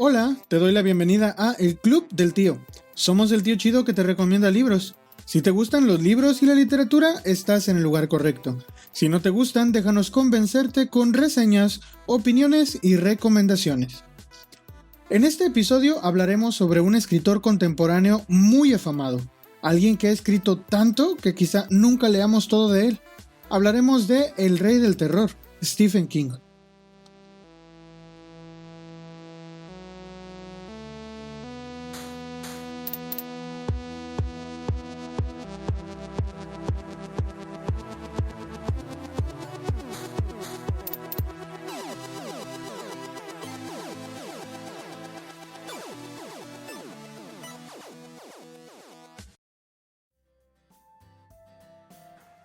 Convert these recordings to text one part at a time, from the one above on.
Hola, te doy la bienvenida a El Club del Tío. Somos el tío chido que te recomienda libros. Si te gustan los libros y la literatura, estás en el lugar correcto. Si no te gustan, déjanos convencerte con reseñas, opiniones y recomendaciones. En este episodio hablaremos sobre un escritor contemporáneo muy afamado. Alguien que ha escrito tanto que quizá nunca leamos todo de él. Hablaremos de El Rey del Terror, Stephen King.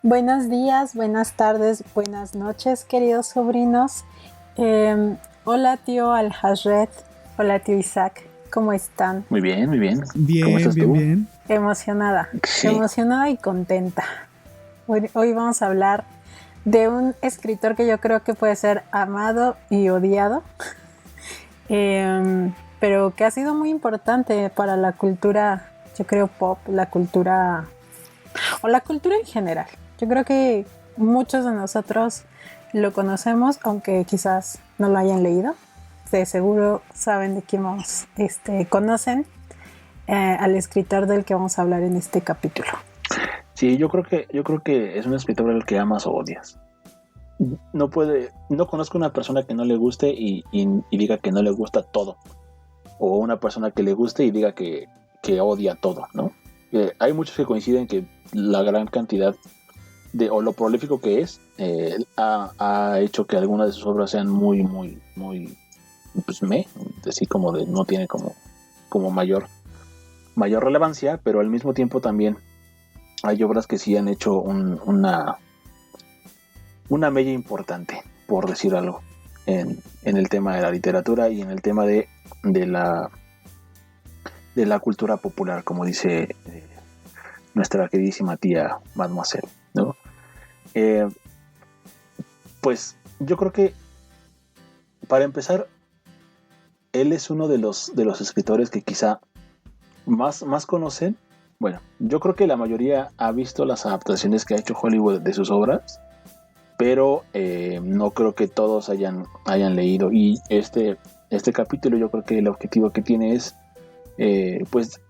Buenos días, buenas tardes, buenas noches, queridos sobrinos. Hola tío Al-Hazred, hola tío Isaac, ¿cómo están? Muy bien, muy bien. ¿Cómo estás tú? Bien. Emocionada, Sí. emocionada y contenta. Hoy vamos a hablar de un escritor que yo creo que puede ser amado y odiado, pero que ha sido muy importante para la cultura, yo creo pop, la cultura o la cultura en general. Yo creo que muchos de nosotros lo conocemos, aunque quizás no lo hayan leído. De seguro saben de quién vamos, conocen al escritor del que vamos a hablar en este capítulo. Sí, yo creo que es un escritor al que amas o odias. No conozco una persona que no le guste y diga que no le gusta todo, o una persona que le guste y diga que odia todo, ¿no? Hay muchos que coinciden que la gran cantidad o lo prolífico que es ha hecho que algunas de sus obras sean muy pues así como de no tiene como mayor relevancia, pero al mismo tiempo también hay obras que sí han hecho una mella importante, por decir algo, en el tema de la literatura y en el tema de la cultura popular, como dice nuestra queridísima tía Mademoiselle, ¿no? Pues yo creo que para empezar, él es uno de los escritores que quizá más conocen. Bueno, yo creo que la mayoría ha visto las adaptaciones que ha hecho Hollywood de sus obras, pero no creo que todos hayan leído. Y este capítulo, yo creo que el objetivo que tiene es pues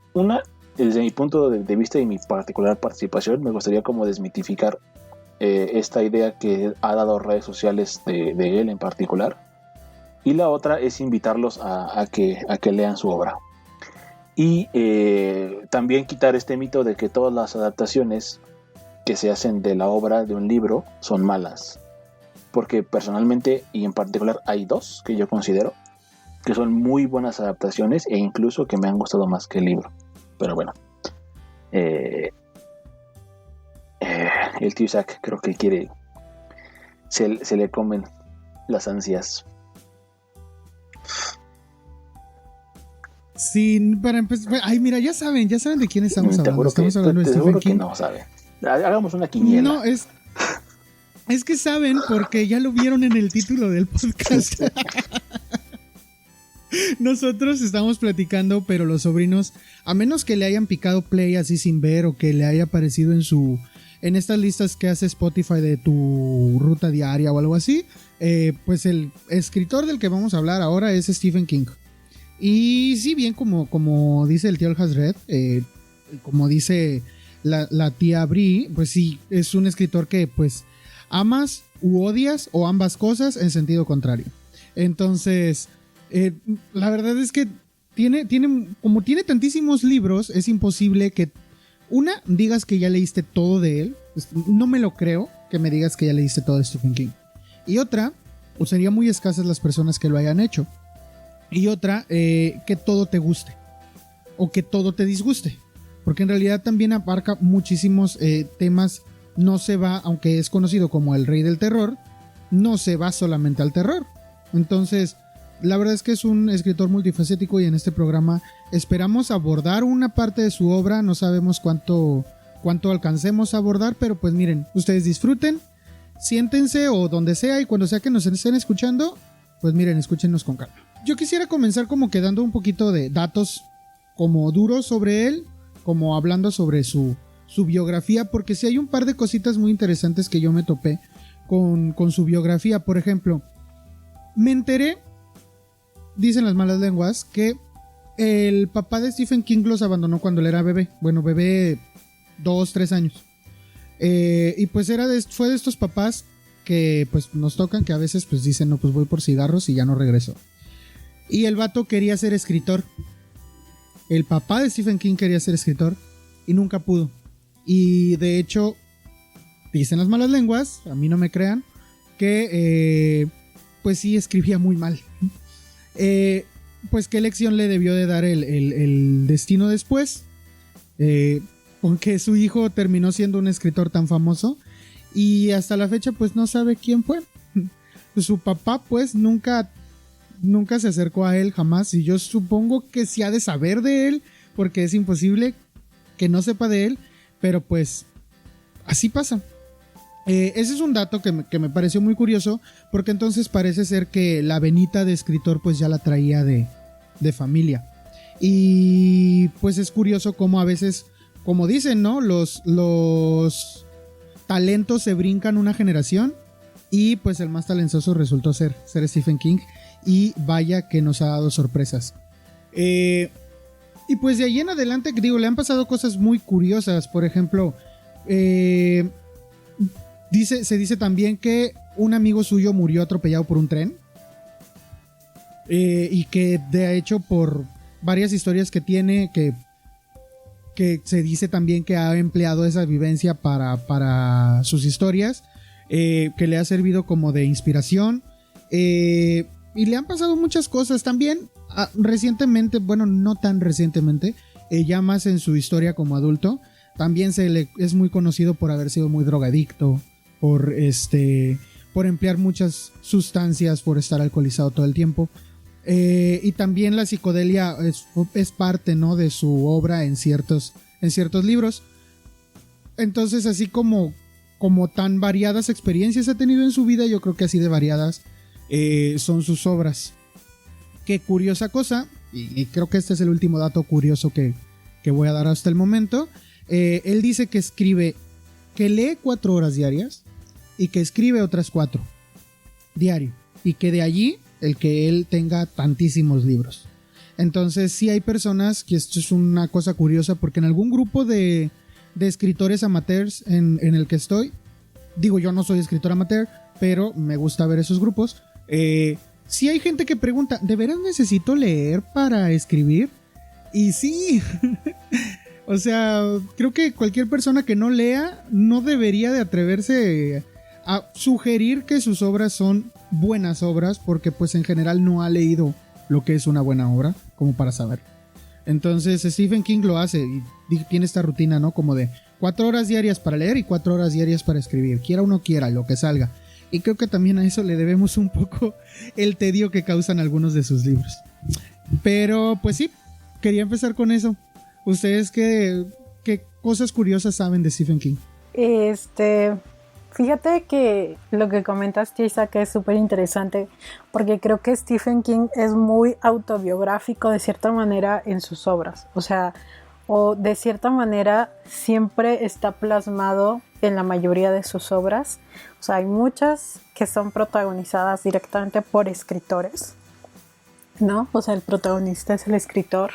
desde mi punto de vista y mi particular participación, me gustaría como desmitificar esta idea que ha dado redes sociales de él en particular, y la otra es invitarlos a que lean su obra y también quitar este mito de que todas las adaptaciones que se hacen de la obra de un libro son malas, porque personalmente y en particular hay dos que yo considero que son muy buenas adaptaciones e incluso que me han gustado más que el libro. Pero bueno, el tío Isaac creo que se le comen las ansias. Sí, para empezar, ay, mira, ya saben de quién estamos hablando. Estamos hablando de Te Stephen seguro King. que no saben. Hagamos una quiniela. No, es que saben porque ya lo vieron en el título del podcast. Nosotros estamos platicando, pero los sobrinos, a menos que le hayan picado play así sin ver, o que le haya aparecido en estas listas que hace Spotify de tu ruta diaria o algo así, pues el escritor del que vamos a hablar ahora es Stephen King. Y sí, bien como dice el tío Al-Hazred, como dice la tía Bri, pues sí, es un escritor que pues amas u odias o ambas cosas en sentido contrario. Entonces, la verdad es que como tiene tantísimos libros, es imposible que digas que ya leíste todo de él. No me lo creo que me digas que ya leíste todo de Stephen King. Y otra, pues sería muy escasas las personas que lo hayan hecho. Y otra, que todo te guste o que todo te disguste, porque en realidad también abarca muchísimos temas. No se va, aunque es conocido como el Rey del Terror, no se va solamente al terror. Entonces, la verdad es que es un escritor multifacético, y en este programa esperamos abordar una parte de su obra. No sabemos cuánto alcancemos a abordar, pero pues miren, ustedes disfruten, siéntense o donde sea, y cuando sea que nos estén escuchando, pues miren, escúchenos con calma. yo quisiera comenzar como que dando un poquito de datos como duros sobre él, como hablando sobre su biografía, porque sí hay un par de cositas muy interesantes que yo me topé con su biografía. Por ejemplo, me enteré, dicen las malas lenguas, que el papá de Stephen King los abandonó cuando él era bebé. Bueno, bebé 2, 3 años. Y pues fue de estos papás que pues nos tocan, que a veces pues dicen, no, pues voy por cigarros y ya no regreso. Y el vato quería ser escritor. El papá de Stephen King quería ser escritor y nunca pudo. Y de hecho, dicen las malas lenguas, a mí no me crean, que pues sí escribía muy mal. Pues qué lección le debió de dar el destino después, porque su hijo terminó siendo un escritor tan famoso y hasta la fecha pues no sabe quién fue. Su papá pues nunca se acercó a él jamás, y yo supongo que sí ha de saber de él, porque es imposible que no sepa de él, pero pues así pasa. Ese es un dato que me pareció muy curioso, porque entonces parece ser que la venita de escritor pues ya la traía de familia. Y pues es curioso cómo a veces, como dicen, ¿no? Los talentos se brincan una generación, y pues el más talentoso resultó ser Stephen King, y vaya que nos ha dado sorpresas. Y pues de ahí en adelante, digo, le han pasado cosas muy curiosas. Por ejemplo, se dice también que un amigo suyo murió atropellado por un tren, y que de hecho por varias historias que tiene, que se dice también que ha empleado esa vivencia para sus historias, que le ha servido como de inspiración, y le han pasado muchas cosas también. Recientemente, bueno, no tan recientemente, ya más en su historia como adulto, también es muy conocido por haber sido muy drogadicto, por emplear muchas sustancias, por estar alcoholizado todo el tiempo. Y también la psicodelia es parte, ¿no?, de su obra en ciertos libros. Entonces, así como tan variadas experiencias ha tenido en su vida, yo creo que así de variadas son sus obras. Qué curiosa cosa, y creo que este es el último dato curioso que voy a dar hasta el momento. Él dice que lee 4 horas diarias y que escribe otras 4 diario, y que de allí el que él tenga tantísimos libros. Entonces sí hay personas que esto es una cosa curiosa, porque en algún grupo de escritores amateurs en el que estoy, digo, yo no soy escritor amateur, pero me gusta ver esos grupos. Sí hay gente que pregunta, ¿de veras necesito leer para escribir? Y sí, o sea, creo que cualquier persona que no lea no debería de atreverse a sugerir que sus obras son buenas obras, porque pues en general no ha leído lo que es una buena obra como para saber. Entonces Stephen King lo hace y tiene esta rutina, ¿no?, como de 4 horas diarias para leer y 4 horas diarias para escribir, quiera uno quiera, lo que salga. Y creo que también a eso le debemos un poco el tedio que causan algunos de sus libros. Pero pues sí, quería empezar con eso. ¿Ustedes qué cosas curiosas saben de Stephen King? Fíjate que lo que comentaste, Isaac, es súper interesante, porque creo que Stephen King es muy autobiográfico de cierta manera en sus obras. O de cierta manera siempre está plasmado en la mayoría de sus obras. O sea, hay muchas que son protagonizadas directamente por escritores, ¿no? O sea, el protagonista es el escritor.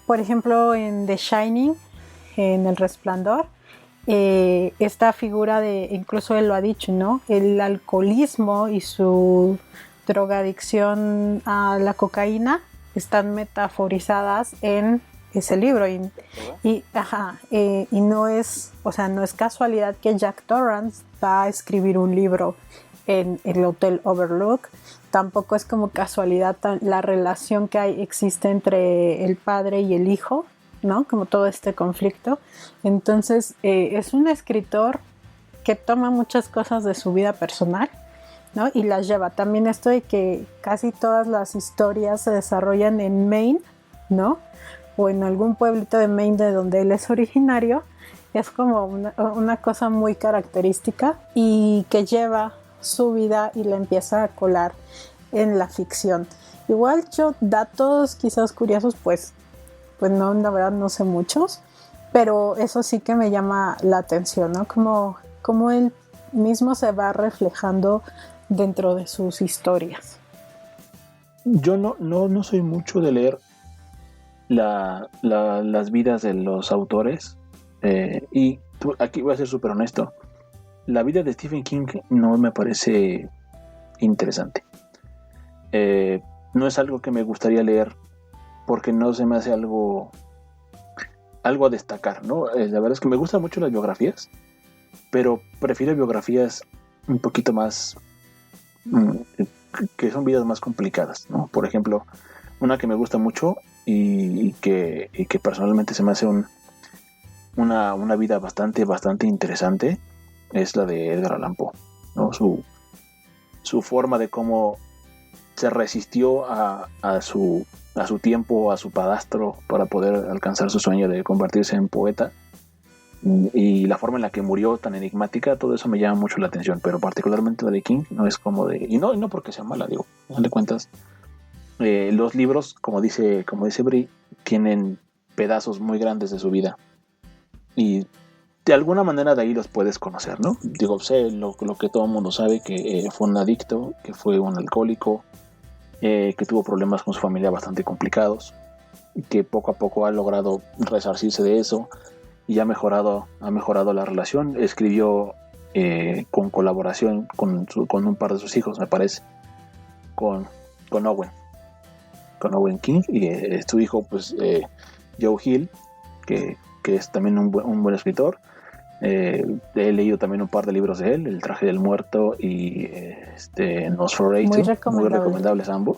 Por ejemplo, en The Shining, en El Resplandor, esta figura de, incluso él lo ha dicho, ¿no?, el alcoholismo y su drogadicción a la cocaína están metaforizadas en ese libro, y no es, o sea, no es casualidad que Jack Torrance va a escribir un libro en el Hotel Overlook. Tampoco es como casualidad la relación que existe entre el padre y el hijo, ¿no?, como todo este conflicto. Entonces es un escritor que toma muchas cosas de su vida personal, ¿no?, y las lleva. También esto de que casi todas las historias se desarrollan en Maine, ¿no?, o en algún pueblito de Maine de donde él es originario, es como una cosa muy característica, y que lleva su vida y la empieza a colar en la ficción. Igual yo datos quizás curiosos, pues no, la verdad no sé muchos, pero eso sí que me llama la atención, ¿no? Como él mismo se va reflejando dentro de sus historias. Yo no soy mucho de leer las vidas de los autores, y aquí voy a ser súper honesto. La vida de Stephen King no me parece interesante. No es algo que me gustaría leer porque no se me hace algo a destacar, ¿no? La verdad es que me gustan mucho las biografías, pero prefiero biografías un poquito más que son vidas más complicadas, ¿no? Por ejemplo, una que me gusta mucho y que personalmente se me hace una vida bastante interesante es la de Edgar Allan Poe, ¿no? Su forma de cómo se resistió a su tiempo, a su padastro, para poder alcanzar su sueño de convertirse en poeta, y la forma en la que murió tan enigmática, todo eso me llama mucho la atención, pero particularmente la de King no es como de... Y no porque sea mala, digo, a fin de cuentas, los libros, como dice Bri, tienen pedazos muy grandes de su vida, y de alguna manera de ahí los puedes conocer, ¿no? Digo, sé lo que todo el mundo sabe, que fue un adicto, que fue un alcohólico, que tuvo problemas con su familia bastante complicados, que poco a poco ha logrado resarcirse de eso y ha mejorado la relación. Escribió con colaboración con un par de sus hijos, me parece, con Owen King, y su hijo, pues, Joe Hill, que es también un buen escritor. He leído también un par de libros de él, El traje del muerto y Nosferatu, muy recomendables ambos.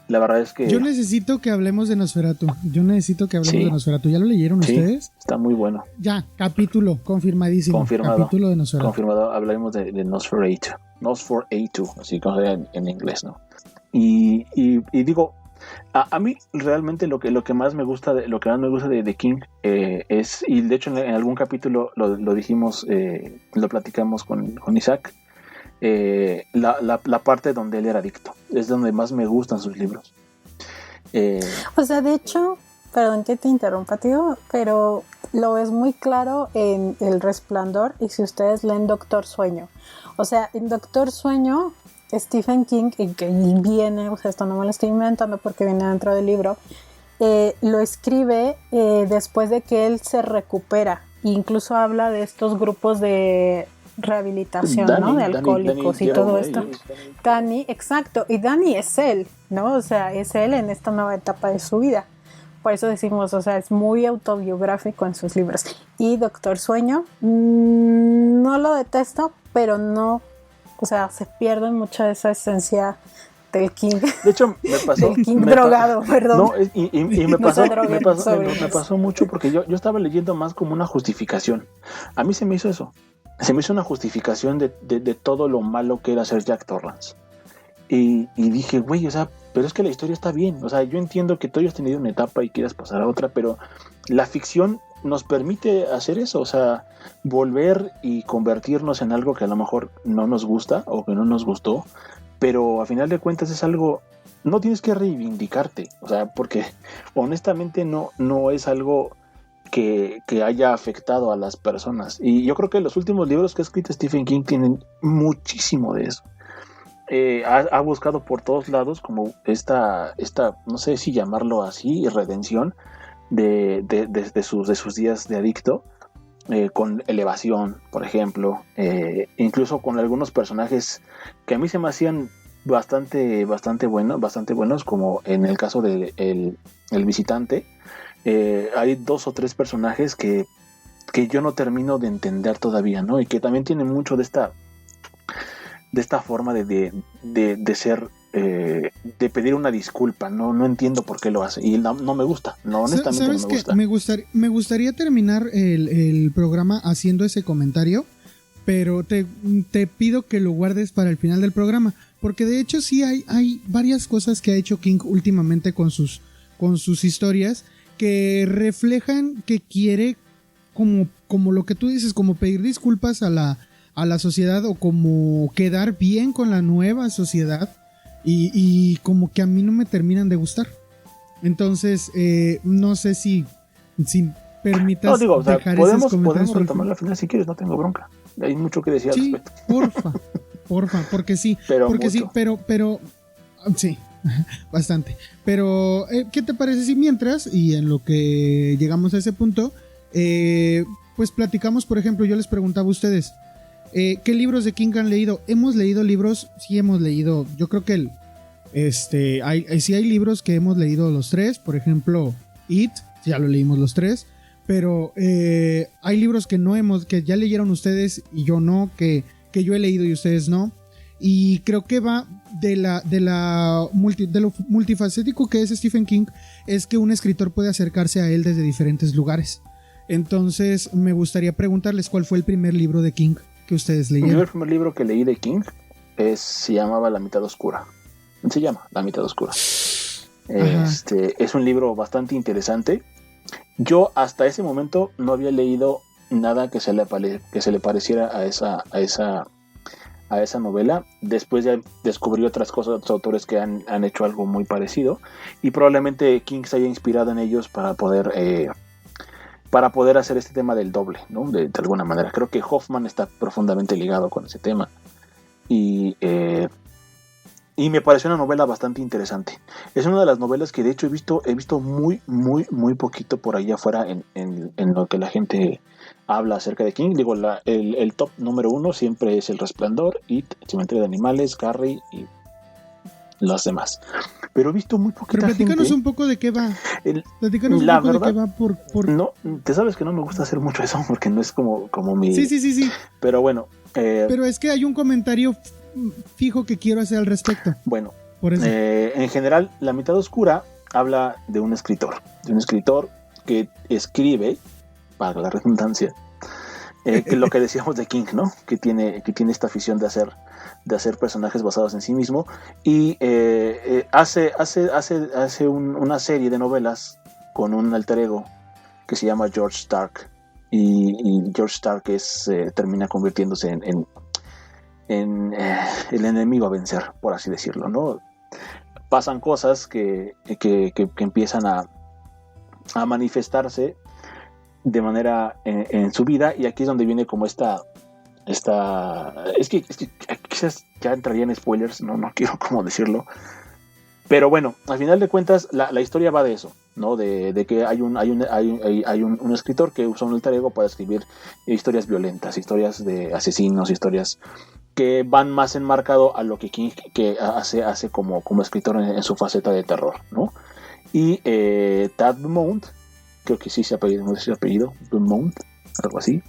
La verdad es que... Yo necesito que hablemos de Nosferatu. De Nosferatu. ¿Ya lo leyeron ustedes? Está muy bueno. Ya, capítulo, confirmadísimo. Confirmado. Capítulo de Nosferatu. Confirmado, hablaremos de Nosferatu, así como en inglés, ¿no? Y digo, a mí realmente lo que más me gusta de King es, y de hecho en algún capítulo lo dijimos, lo platicamos con Isaac, la parte donde él era adicto es donde más me gustan sus libros. O sea, de hecho, perdón que te interrumpa, tío, pero lo es muy claro en El Resplandor, y si ustedes leen Doctor Sueño. O sea, en Doctor Sueño, Stephen King, que viene, o sea, esto no me lo estoy inventando porque viene dentro del libro, lo escribe después de que él se recupera. Incluso habla de estos grupos de rehabilitación, ¿no? De alcohólicos y todo esto. Danny, exacto, y Danny es él, ¿no? O sea, es él en esta nueva etapa de su vida. Por eso decimos, o sea, es muy autobiográfico en sus libros. Y Doctor Sueño, no lo detesto, pero no, o sea, se pierde mucha de esa esencia del King. De hecho, me pasó... del King drogado, perdón. No, y me pasó mucho porque yo estaba leyendo más como una justificación. A mí se me hizo eso. Se me hizo una justificación de todo lo malo que era ser Jack Torrance. Y dije, güey, o sea, pero es que la historia está bien. O sea, yo entiendo que tú hayas tenido una etapa y quieras pasar a otra, pero la ficción nos permite hacer eso. O sea, volver y convertirnos en algo que a lo mejor no nos gusta o que no nos gustó, pero a final de cuentas es algo... No tienes que reivindicarte. O sea, porque honestamente no es algo... Que haya afectado a las personas. Y yo creo que los últimos libros que ha escrito Stephen King tienen muchísimo de eso. Ha buscado por todos lados como esta no sé si llamarlo así, redención de sus días de adicto, con Elevación, por ejemplo, incluso con algunos personajes que a mí se me hacían bastante buenos, como en el caso de el Visitante. Hay 2 o 3 personajes que yo no termino de entender todavía, ¿no? Y que también tienen mucho de esta forma de ser, de pedir una disculpa. No entiendo por qué lo hace y no me gusta, honestamente no me gusta. Me gustaría terminar el programa haciendo ese comentario, pero te pido que lo guardes para el final del programa, porque de hecho sí hay varias cosas que ha hecho King últimamente con sus historias, que reflejan que quiere, como lo que tú dices, como pedir disculpas a la sociedad, o como quedar bien con la nueva sociedad, y como que a mí no me terminan de gustar. Entonces, no sé si permitas No, digo, o sea, dejar esos comentarios. podemos retomar la final si quieres, no tengo bronca. Hay mucho que decir al Sí, respecto. porfa, porque sí. Pero porque mucho. sí, pero sí, bastante. Pero, ¿qué te parece si mientras, y en lo que llegamos a ese punto, pues platicamos, por ejemplo, yo les preguntaba a ustedes, ¿qué libros de King han leído? ¿Hemos leído libros? Sí, hemos leído. Yo creo que sí hay libros que hemos leído los tres. Por ejemplo, It, ya lo leímos los tres. Pero hay libros que ya leyeron ustedes y yo no, que yo he leído y ustedes no. Y creo que va de lo multifacético que es Stephen King, es que un escritor puede acercarse a él desde diferentes lugares. Entonces, me gustaría preguntarles cuál fue el primer libro de King que ustedes leyeron. Yo el primer libro que leí de King se llamaba La mitad oscura. Se llama La mitad oscura. Es un libro bastante interesante. Yo hasta ese momento no había leído nada que se le pareciera a esa novela. Después ya descubrí otras cosas, otros autores que han hecho algo muy parecido, y probablemente King se haya inspirado en ellos para poder hacer este tema del doble, ¿no? De alguna manera. Creo que Hoffman está profundamente ligado con ese tema. Y me pareció una novela bastante interesante. Es una de las novelas que de hecho he visto muy, muy, muy poquito por ahí afuera en lo que la gente habla acerca de King. Digo, el top número 1 siempre es El Resplandor, It, El Cementerio de Animales, Carrie y los demás. Pero he visto muy poquita Pero platícanos gente. Un poco de qué va. Platícanos La un poco verdad, de qué va por... No, te sabes que no me gusta hacer mucho eso porque no es como mi... Sí. Pero bueno. Pero es que hay un comentario fijo que quiero hacer al respecto. Bueno, por eso. En general, La mitad oscura habla de un escritor que escribe, para la redundancia, que lo que decíamos de King, ¿no? Que tiene esta afición de hacer personajes basados en sí mismo, y hace una serie de novelas con un alter ego que se llama George Stark, y George Stark termina convirtiéndose en el enemigo a vencer, por así decirlo, ¿no? Pasan cosas que empiezan a manifestarse de manera en su vida, y aquí es donde viene como esta es que quizás ya entraría en spoilers, no quiero como decirlo, pero bueno, al final de cuentas la historia va de eso, ¿no? De que hay un escritor que usa un alter ego para escribir historias violentas, historias de asesinos, historias que van más enmarcado a lo que King que hace como escritor en su faceta de terror, ¿no? Y Tad Beaumont, creo que sí se apellido Beaumont, algo así,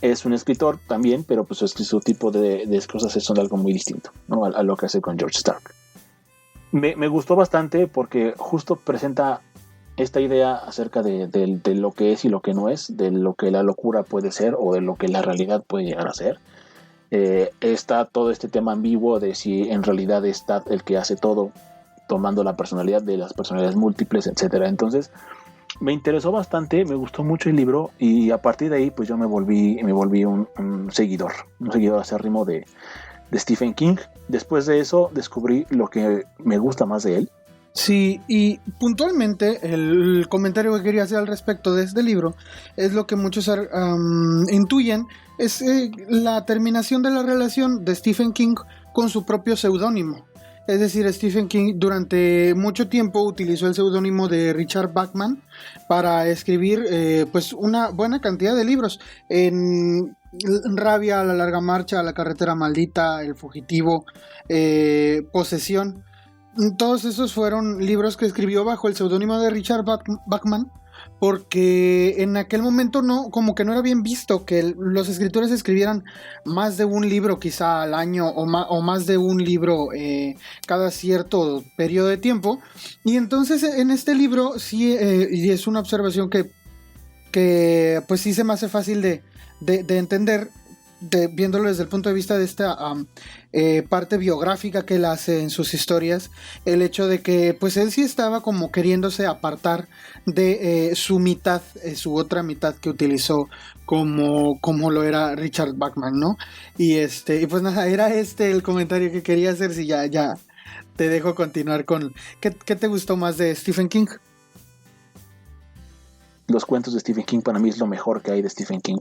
es un escritor también, pero pues su tipo de cosas son algo muy distinto, ¿no? A lo que hace con George Stark. Me gustó bastante porque justo presenta esta idea acerca de lo que es y lo que no es, de lo que la locura puede ser o de lo que la realidad puede llegar a ser. Está todo este tema ambiguo de si en realidad está el que hace todo, tomando la personalidad de las personalidades múltiples, etcétera. Entonces me interesó bastante, me gustó mucho el libro, y a partir de ahí pues yo me volví un seguidor acérrimo de Stephen King. Después de eso descubrí lo que me gusta más de él. Sí, y puntualmente el comentario que quería hacer al respecto de este libro es lo que muchos intuyen, es la terminación de la relación de Stephen King con su propio seudónimo. Es decir, Stephen King durante mucho tiempo utilizó el seudónimo de Richard Bachman para escribir pues una buena cantidad de libros. En Rabia, La larga marcha, La carretera maldita, El fugitivo, Posesión. Todos esos fueron libros que escribió bajo el seudónimo de Richard Bachman, porque en aquel momento como que no era bien visto que los escritores escribieran más de un libro quizá al año o más de un libro cada cierto periodo de tiempo. Y entonces en este libro sí, y es una observación que pues sí se me hace fácil de entender, viéndolo desde el punto de vista de esta parte biográfica que él hace en sus historias, el hecho de que pues él sí estaba como queriéndose apartar de su mitad, su otra mitad que utilizó como lo era Richard Bachman, ¿no? Y pues nada, era el comentario que quería hacer, si ya te dejo continuar con... ¿Qué te gustó más de Stephen King? Los cuentos de Stephen King para mí es lo mejor que hay de Stephen King.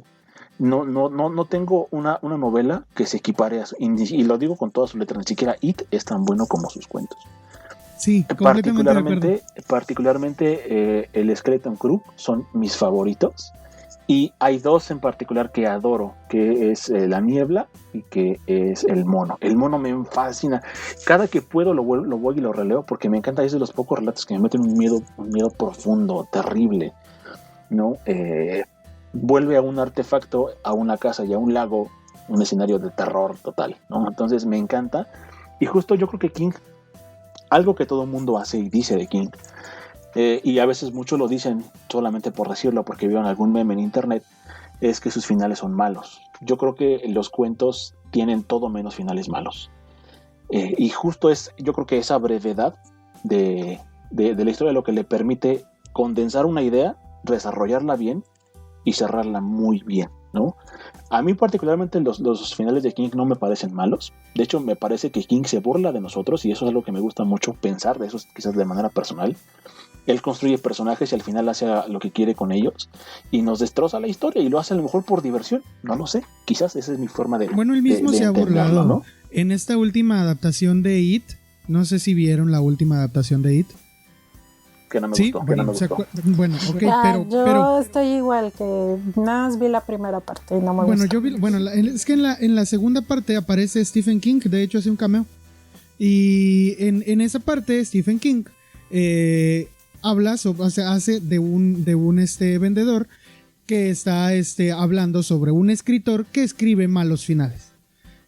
No tengo una novela que se equipare a y lo digo con todas sus letras, ni siquiera It es tan bueno como sus cuentos. Sí, completamente particularmente el Skeleton Crew son mis favoritos. Y hay dos en particular que adoro, que es La Niebla y que es El Mono. El Mono me fascina. Cada que puedo lo voy y lo releo porque me encanta. Es de los pocos relatos que me meten un miedo profundo, terrible, ¿no? Vuelve a un artefacto, a una casa y a un lago, un escenario de terror total, ¿no? Entonces me encanta. Y justo yo creo que King, algo que todo el mundo hace y dice de King, y a veces muchos lo dicen solamente por decirlo, porque vieron algún meme en internet, es que sus finales son malos. Yo creo que los cuentos tienen todo menos finales malos. Y justo yo creo que esa brevedad de la historia lo que le permite condensar una idea, desarrollarla bien y cerrarla muy bien, ¿no? A mí particularmente los finales de King no me parecen malos. De hecho, me parece que King se burla de nosotros y eso es algo que me gusta mucho pensar de eso, quizás de manera personal. Él construye personajes y al final hace lo que quiere con ellos y nos destroza la historia y lo hace a lo mejor por diversión, no lo sé, quizás esa es mi forma de... Bueno, él mismo se ha burlado, ¿no? En esta última adaptación de It, no sé si vieron la última adaptación de It. Que no me Sí, gustó, bueno, que no me gustó. Bueno, ok, yo estoy igual, que nada más vi la primera parte y no me gustó. Es que en la segunda parte aparece Stephen King, de hecho hace un cameo. Y en esa parte Stephen King hace de un vendedor que está hablando sobre un escritor que escribe malos finales.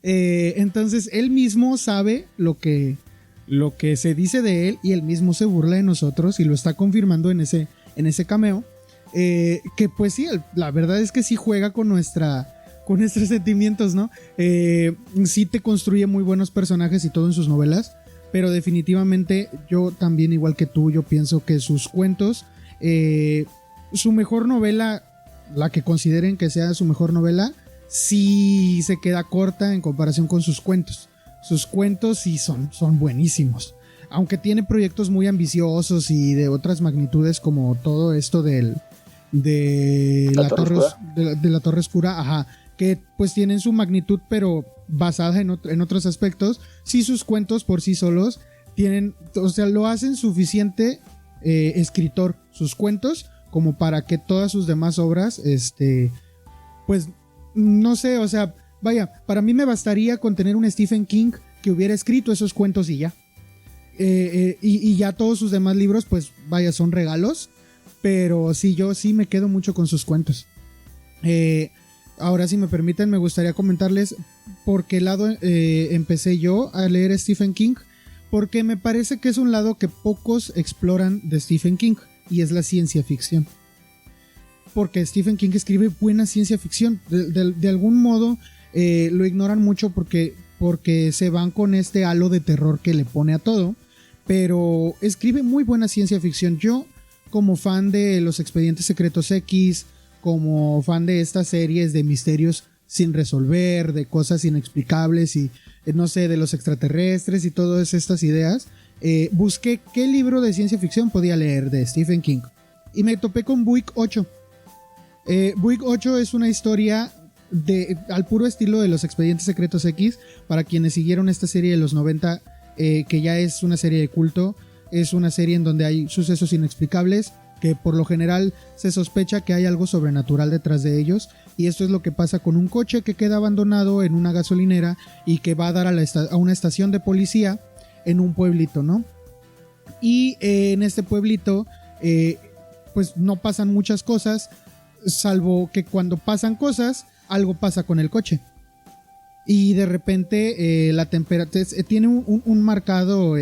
Entonces él mismo sabe lo que se dice de él y él mismo se burla de nosotros y lo está confirmando en ese cameo. Que pues sí, la verdad es que sí juega con nuestros sentimientos, ¿no? Sí te construye muy buenos personajes y todo en sus novelas, pero definitivamente yo también, igual que tú, yo pienso que sus cuentos, su mejor novela, la que consideren que sea su mejor novela, sí se queda corta en comparación con sus cuentos. Sus cuentos sí son buenísimos. Aunque tiene proyectos muy ambiciosos y de otras magnitudes, como todo esto de la Torre Oscura, ajá, que pues tienen su magnitud, pero basada en otros aspectos. Sí, sus cuentos por sí solos tienen, o sea, lo hacen suficiente escritor, sus cuentos, como para que todas sus demás obras, pues, no sé, o sea, vaya, para mí me bastaría con tener un Stephen King que hubiera escrito esos cuentos y ya. Y ya todos sus demás libros, pues, vaya, son regalos. Pero sí, yo sí me quedo mucho con sus cuentos. Ahora, si me permiten, me gustaría comentarles por qué lado empecé yo a leer Stephen King. Porque me parece que es un lado que pocos exploran de Stephen King, y es la ciencia ficción. Porque Stephen King escribe buena ciencia ficción. De algún modo lo ignoran mucho porque se van con este halo de terror que le pone a todo. Pero escribe muy buena ciencia ficción. Yo, como fan de Los Expedientes Secretos X, como fan de estas series de misterios sin resolver, de cosas inexplicables y no sé, de los extraterrestres y todas estas ideas, busqué qué libro de ciencia ficción podía leer de Stephen King y me topé con Buick 8. Buick 8 es una historia al puro estilo de Los Expedientes Secretos X. Para quienes siguieron esta serie de los 90, que ya es una serie de culto, es una serie en donde hay sucesos inexplicables que por lo general se sospecha que hay algo sobrenatural detrás de ellos, y esto es lo que pasa con un coche que queda abandonado en una gasolinera y que va a dar a una estación de policía en un pueblito, ¿no? Y en este pueblito pues no pasan muchas cosas, salvo que cuando pasan cosas algo pasa con el coche. Y de repente la temperatura tiene un marcado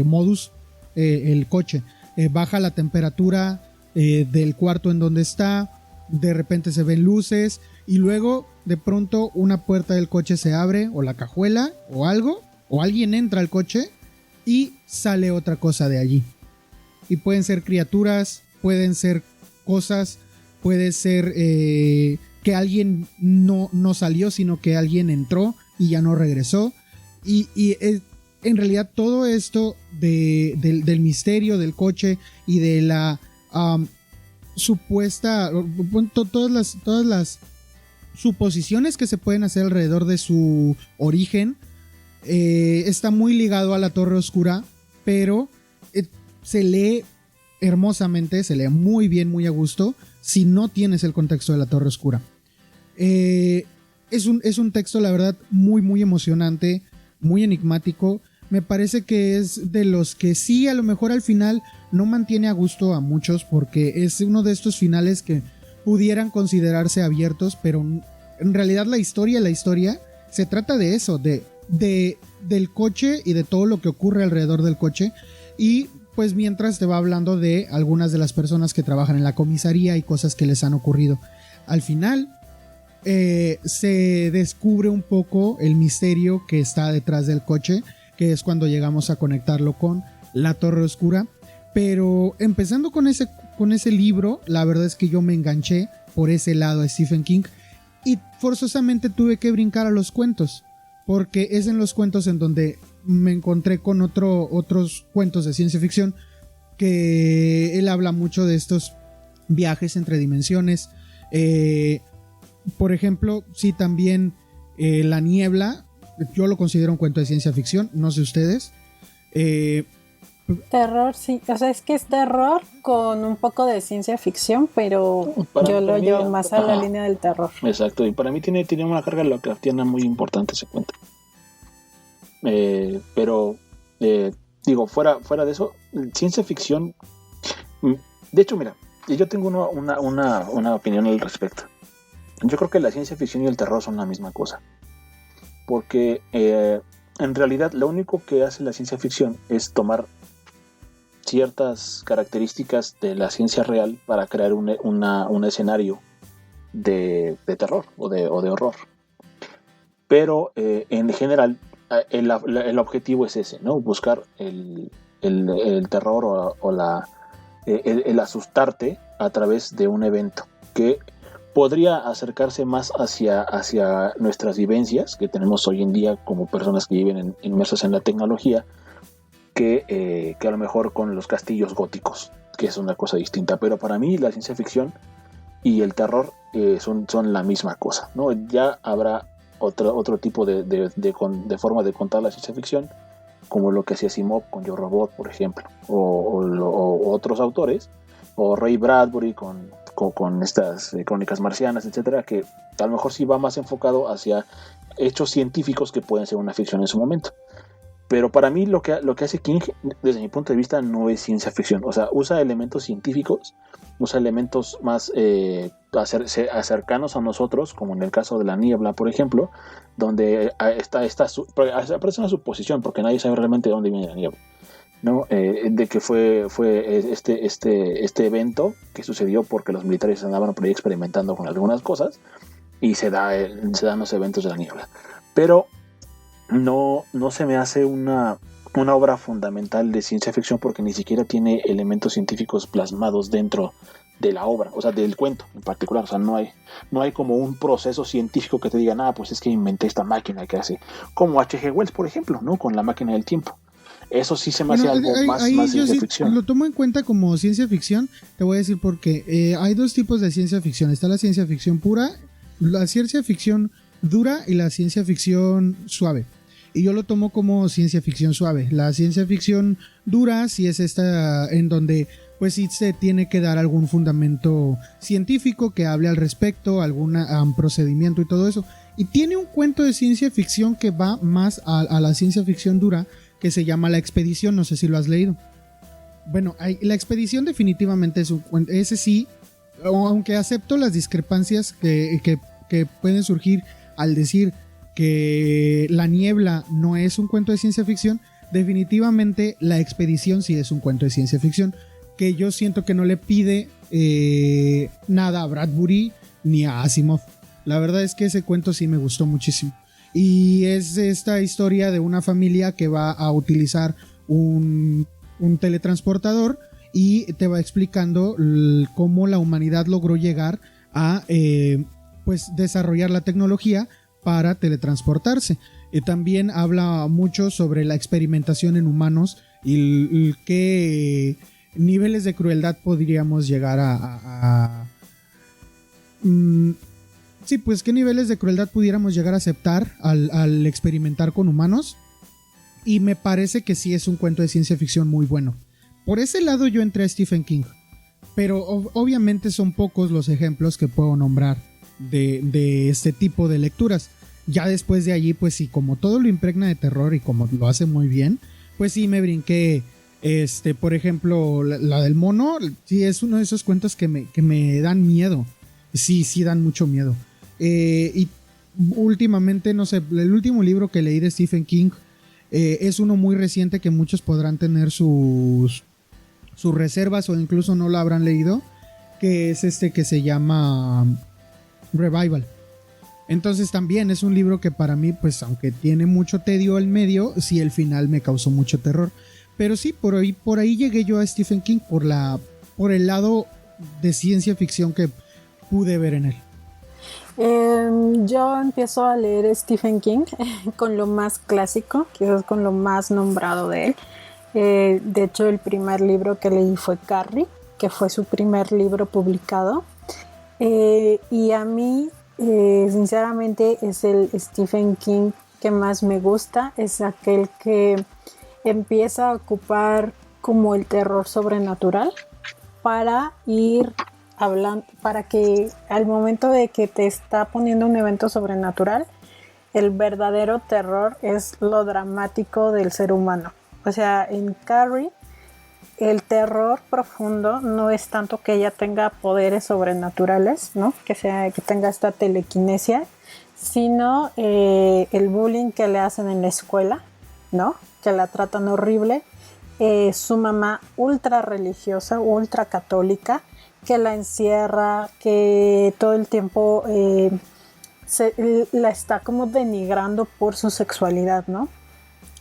modus, el coche. Baja la temperatura del cuarto en donde está, de repente se ven luces y luego de pronto una puerta del coche se abre, o la cajuela o algo, o alguien entra al coche y sale otra cosa de allí. Y pueden ser criaturas, pueden ser cosas, puede ser que alguien no salió, sino que alguien entró y ya no regresó. Y en realidad todo esto del misterio del coche y de la supuesta, todas las suposiciones que se pueden hacer alrededor de su origen, está muy ligado a la Torre Oscura, pero se lee hermosamente, se lee muy bien, muy a gusto, si no tienes el contexto de la Torre Oscura. Es un texto, la verdad, muy, muy emocionante, muy enigmático. Me parece que es de los que sí, a lo mejor al final no mantiene a gusto a muchos, porque es uno de estos finales que pudieran considerarse abiertos, pero en realidad la historia se trata de eso, del coche y de todo lo que ocurre alrededor del coche, y pues mientras te va hablando de algunas de las personas que trabajan en la comisaría y cosas que les han ocurrido. Al final se descubre un poco el misterio que está detrás del coche, que es cuando llegamos a conectarlo con la Torre Oscura. Pero empezando con ese libro, la verdad es que yo me enganché por ese lado a Stephen King y forzosamente tuve que brincar a los cuentos, porque es en los cuentos en donde me encontré con otros cuentos de ciencia ficción, que él habla mucho de estos viajes entre dimensiones. Por ejemplo, sí, también La Niebla, yo lo considero un cuento de ciencia ficción, no sé ustedes. Terror, sí, o sea, es que es terror con un poco de ciencia ficción, pero yo lo llevo más a la línea del terror. Exacto, y para mí tiene una carga Lovecraftiana muy importante ese cuento. Pero digo, fuera de eso, ciencia ficción, de hecho, mira, yo tengo una opinión al respecto. Yo creo que la ciencia ficción y el terror son la misma cosa, porque en realidad lo único que hace la ciencia ficción es tomar ciertas características de la ciencia real para crear un escenario de terror o de horror. Pero en general el objetivo es ese, ¿no? Buscar el terror o el asustarte a través de un evento que podría acercarse más hacia nuestras vivencias que tenemos hoy en día como personas que viven inmersas en la tecnología, que a lo mejor con los castillos góticos, que es una cosa distinta. Pero para mí la ciencia ficción y el terror son la misma cosa, ¿no? Ya habrá otro tipo de forma de contar la ciencia ficción, como lo que hacía Asimov con Yo Robot, por ejemplo, o otros autores, o Ray Bradbury con estas crónicas marcianas, etcétera, que a lo mejor sí va más enfocado hacia hechos científicos que pueden ser una ficción en su momento. Pero para mí lo que hace King, desde mi punto de vista, no es ciencia ficción. O sea, usa elementos científicos, usa elementos más cercanos a nosotros, como en el caso de La Niebla, por ejemplo, donde aparece una suposición, porque nadie sabe realmente de dónde viene la niebla, ¿no? De que fue este evento que sucedió porque los militares andaban por ahí experimentando con algunas cosas y se dan los eventos de la niebla. Pero no se me hace una obra fundamental de ciencia ficción porque ni siquiera tiene elementos científicos plasmados dentro de la obra, o sea, del cuento en particular. O sea, no hay como un proceso científico que te diga, pues es que inventé esta máquina que hace, como H.G. Wells, por ejemplo, ¿no? Con la máquina del tiempo. Eso sí se me hace algo más ciencia ficción. Lo tomo en cuenta como ciencia ficción, te voy a decir por qué. Hay dos tipos de ciencia ficción. Está la ciencia ficción pura, la ciencia ficción dura y la ciencia ficción suave. Y yo lo tomo como ciencia ficción suave. La ciencia ficción dura sí es esta en donde pues sí se tiene que dar algún fundamento científico que hable al respecto, algún procedimiento y todo eso. Y tiene un cuento de ciencia ficción que va más a la ciencia ficción dura, que se llama La Expedición, no sé si lo has leído. Bueno, La Expedición definitivamente es un cuento, ese sí, aunque acepto las discrepancias que pueden surgir al decir que La Niebla no es un cuento de ciencia ficción, definitivamente La Expedición sí es un cuento de ciencia ficción, que yo siento que no le pide nada a Bradbury ni a Asimov. La verdad es que ese cuento sí me gustó muchísimo. Y es esta historia de una familia que va a utilizar un teletransportador y te va explicando cómo la humanidad logró llegar a pues desarrollar la tecnología para teletransportarse. también habla mucho sobre la experimentación en humanos y qué niveles de crueldad podríamos llegar sí, pues qué niveles de crueldad pudiéramos llegar a aceptar al experimentar con humanos. Y me parece que sí es un cuento de ciencia ficción muy bueno. Por ese lado yo entré a Stephen King, pero obviamente son pocos los ejemplos que puedo nombrar de este tipo de lecturas. Ya después de allí, pues sí, como todo lo impregna de terror y como lo hace muy bien, pues sí me brinqué, por ejemplo, la del mono, sí es uno de esos cuentos que me dan miedo. Sí dan mucho miedo. Y últimamente, no sé, el último libro que leí de Stephen King es uno muy reciente que muchos podrán tener sus reservas o incluso no lo habrán leído, que es que se llama Revival. Entonces también es un libro que para mí, pues aunque tiene mucho tedio al medio, sí el final me causó mucho terror. Pero sí, por ahí llegué yo a Stephen King por el lado de ciencia ficción que pude ver en él. Yo empiezo a leer Stephen King con lo más clásico, quizás con lo más nombrado de él. De hecho, el primer libro que leí fue Carrie, que fue su primer libro publicado. Y a mí, sinceramente, es el Stephen King que más me gusta. Es aquel que empieza a ocupar como el terror sobrenatural para ir hablando, para que al momento de que te está poniendo un evento sobrenatural, el verdadero terror es lo dramático del ser humano. O sea, en Carrie, el terror profundo no es tanto que ella tenga poderes sobrenaturales, ¿no? Que tenga esta telequinesia, sino el bullying que le hacen en la escuela, ¿no? Que la tratan horrible. Su mamá ultra religiosa, ultra católica, que la encierra, que todo el tiempo la está como denigrando por su sexualidad, ¿no?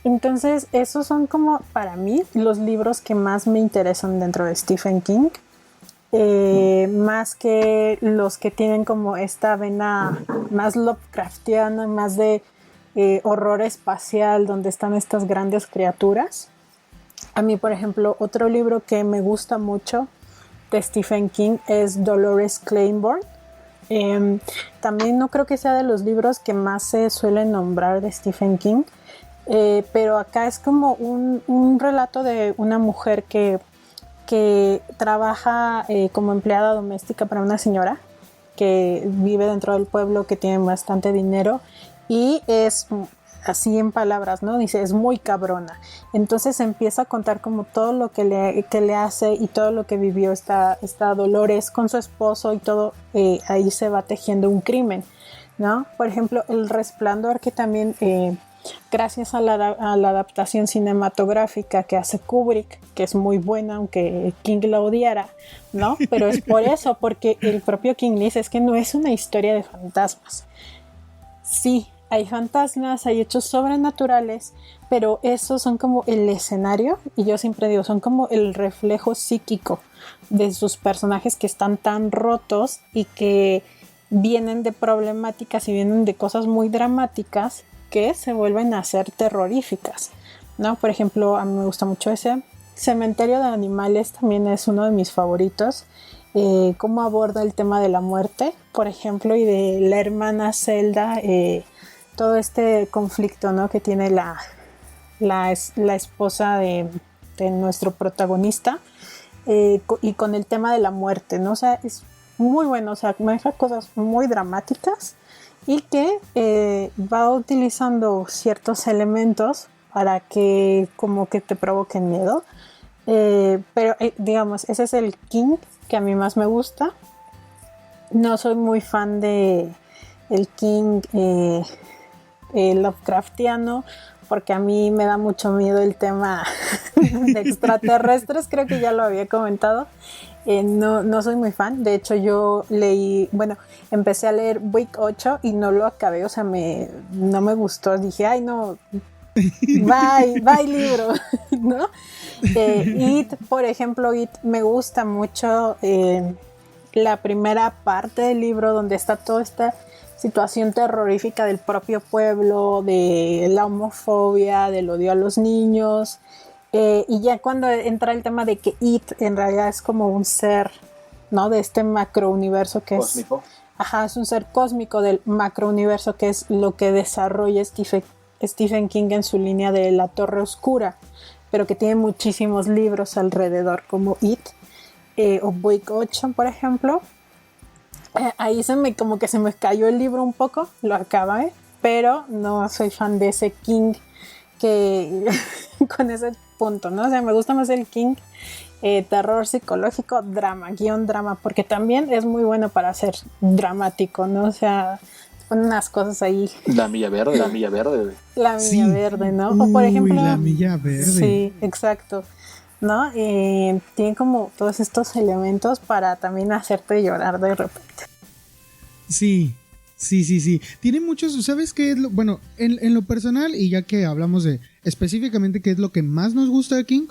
Entonces esos son como para mí los libros que más me interesan dentro de Stephen King, más que los que tienen como esta vena más Lovecraftiana, más de horror espacial, donde están estas grandes criaturas. A mí, por ejemplo, otro libro que me gusta mucho de Stephen King es Dolores Claiborne. También no creo que sea de los libros que más se suelen nombrar de Stephen King, pero acá es como un relato de una mujer que trabaja como empleada doméstica para una señora que vive dentro del pueblo, que tiene bastante dinero y es así en palabras, ¿no? Dice, es muy cabrona. Entonces empieza a contar como todo lo que le hace y todo lo que vivió esta Dolores con su esposo y todo, ahí se va tejiendo un crimen, ¿no? Por ejemplo, El Resplandor, que también gracias a la adaptación cinematográfica que hace Kubrick, que es muy buena, aunque King la odiara, ¿no? Pero es por eso, porque el propio King dice, es que no es una historia de fantasmas. Sí, hay fantasmas, hay hechos sobrenaturales, pero esos son como el escenario, y yo siempre digo, son como el reflejo psíquico de sus personajes que están tan rotos y que vienen de problemáticas y vienen de cosas muy dramáticas que se vuelven a ser terroríficas, ¿no? Por ejemplo, a mí me gusta mucho ese. Cementerio de Animales también es uno de mis favoritos. Cómo aborda el tema de la muerte, por ejemplo, y de la hermana Zelda, todo este conflicto, ¿no? Que tiene la esposa de nuestro protagonista, y con el tema de la muerte, ¿no? O sea, es muy bueno, o sea, maneja cosas muy dramáticas y que va utilizando ciertos elementos para que como que te provoquen miedo, pero digamos, ese es el King que a mí más me gusta. No soy muy fan de el King Lovecraftiano, porque a mí me da mucho miedo el tema de extraterrestres, creo que ya lo había comentado. No soy muy fan. De hecho, yo empecé a leer Week 8 y no lo acabé, o sea, no me gustó. Dije, ay, no, bye libro, ¿no? It, por ejemplo, me gusta mucho la primera parte del libro donde está toda esta situación terrorífica del propio pueblo, de la homofobia, del odio a los niños. Y ya cuando entra el tema de que It en realidad es como un ser, ¿no? De este macrouniverso que cósmico. Es un ser cósmico del macrouniverso, que es lo que desarrolla Stephen King en su línea de La Torre Oscura, pero que tiene muchísimos libros alrededor, como It o Boy 8, por ejemplo. Ahí como que se me cayó el libro un poco, lo acabé, pero no soy fan de ese King que con ese punto, ¿no? O sea, me gusta más el King terror psicológico, guión drama, porque también es muy bueno para ser dramático, ¿no? O sea, ponen unas cosas ahí. La Milla Verde. La Milla Sí. Verde, ¿no? O por ejemplo, La Milla Verde. Sí, exacto, ¿no? Tiene como todos estos elementos para también hacerte llorar de repente. Sí. Tiene muchos, ¿sabes qué es lo? Bueno, en lo personal, y ya que hablamos de específicamente qué es lo que más nos gusta de King,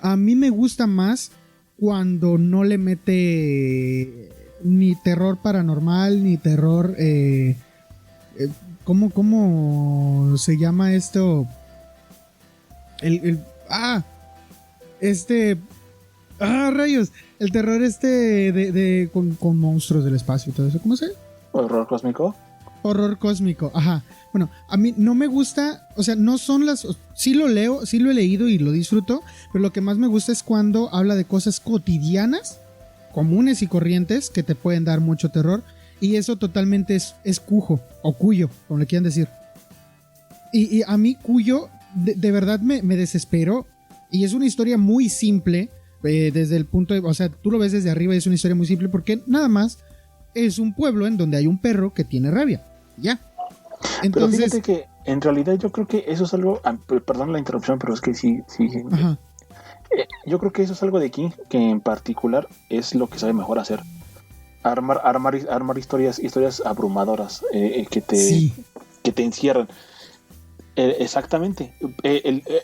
a mí me gusta más cuando no le mete ni terror paranormal, ni terror... ¿Cómo se llama esto? Rayos. El terror con monstruos del espacio y todo eso. ¿Cómo se llama? ¿Horror cósmico? Horror cósmico, ajá. Bueno, a mí no me gusta, o sea, no son las... Sí lo leo, sí lo he leído y lo disfruto, pero lo que más me gusta es cuando habla de cosas cotidianas, comunes y corrientes, que te pueden dar mucho terror, y eso totalmente es Cujo, o Cuyo, como le quieran decir. Y a mí Cuyo, de verdad me desesperó, y es una historia muy simple, desde el punto de... O sea, tú lo ves desde arriba y es una historia muy simple, porque nada más es un pueblo en donde hay un perro que tiene rabia, ya. Entonces, pero fíjate que en realidad yo creo que eso es algo, perdón la interrupción, pero es que sí. Ajá. Yo creo que eso es algo de King que en particular es lo que sabe mejor hacer. Armar historias abrumadoras que te encierran. Exactamente.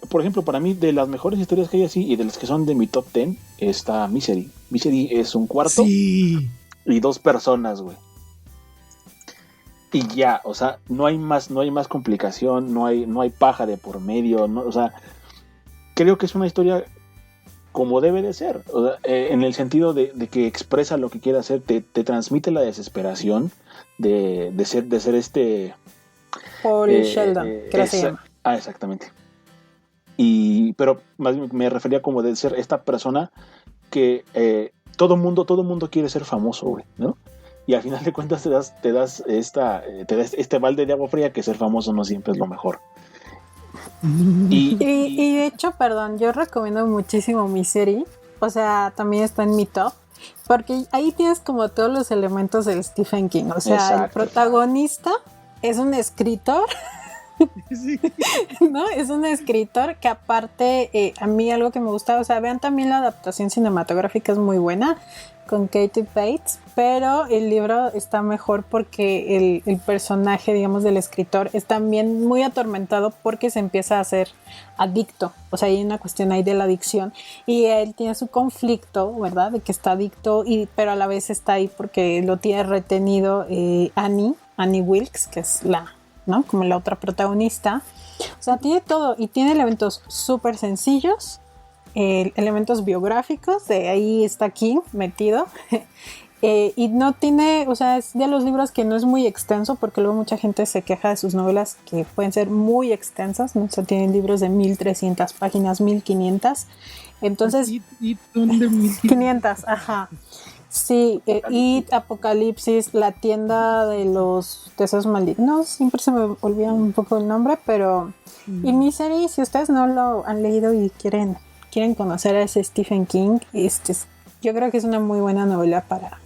Por ejemplo, para mí, de las mejores historias que hay así y de las que son de mi top 10 está Misery. Misery es un cuarto y 2 personas, güey. Y ya, o sea, no hay más complicación, no hay paja de por medio, no, o sea, creo que es una historia como debe de ser, o sea, en el sentido de que expresa lo que quiere hacer, te transmite la desesperación de ser este Paul Sheldon, creo que se llama. Exactamente. Pero más bien me refería como de ser esta persona que todo mundo quiere ser famoso, güey, ¿no? Y al final de cuentas te das este balde de agua fría, que ser famoso no siempre es lo mejor. Y de hecho, perdón, yo recomiendo muchísimo Misery. O sea, también está en mi top, porque ahí tienes como todos los elementos del Stephen King. O sea, exacto, el protagonista es un escritor. Sí. ¿No? Es un escritor que aparte, a mí algo que me gusta, o sea, vean también la adaptación cinematográfica, es muy buena, con Katie Bates, pero el libro está mejor porque el personaje, digamos, del escritor es también muy atormentado porque se empieza a hacer adicto, o sea, hay una cuestión ahí de la adicción y él tiene su conflicto, ¿verdad? De que está adicto, pero a la vez está ahí porque lo tiene retenido Annie Wilkes, que es ¿no? Como la otra protagonista. O sea, tiene todo y tiene elementos súper sencillos, elementos biográficos, de ahí está King metido. Y no tiene, o sea, es de los libros que no es muy extenso, porque luego mucha gente se queja de sus novelas que pueden ser muy extensas, ¿no? O sea, tienen libros de 1300 páginas, 1500. Entonces, ¿Y dónde 1500, ajá. Sí, y Apocalipsis, la tienda de los deseos malignos, siempre se me olvida un poco el nombre, pero... Y Misery, si ustedes no lo han leído y quieren conocer a ese Stephen King, yo creo que es una muy buena novela para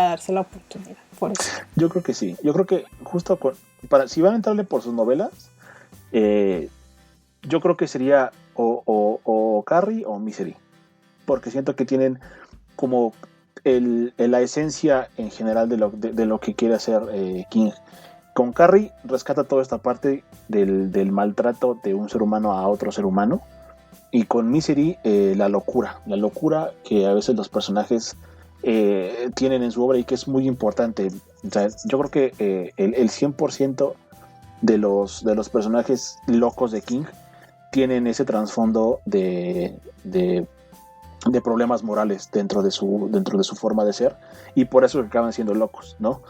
darse la oportunidad. Por eso. Yo creo que sí, yo creo que justo si van a entrarle por sus novelas, yo creo que sería o Carrie o Misery, porque siento que tienen como... la esencia en general de lo que quiere hacer King. Con Carrie rescata toda esta parte del maltrato de un ser humano a otro ser humano, y con Misery la locura que a veces los personajes tienen en su obra y que es muy importante. O sea, yo creo que el 100% de los personajes locos de King tienen ese trasfondo de problemas morales dentro de su forma de ser, y por eso acaban siendo locos, ¿no?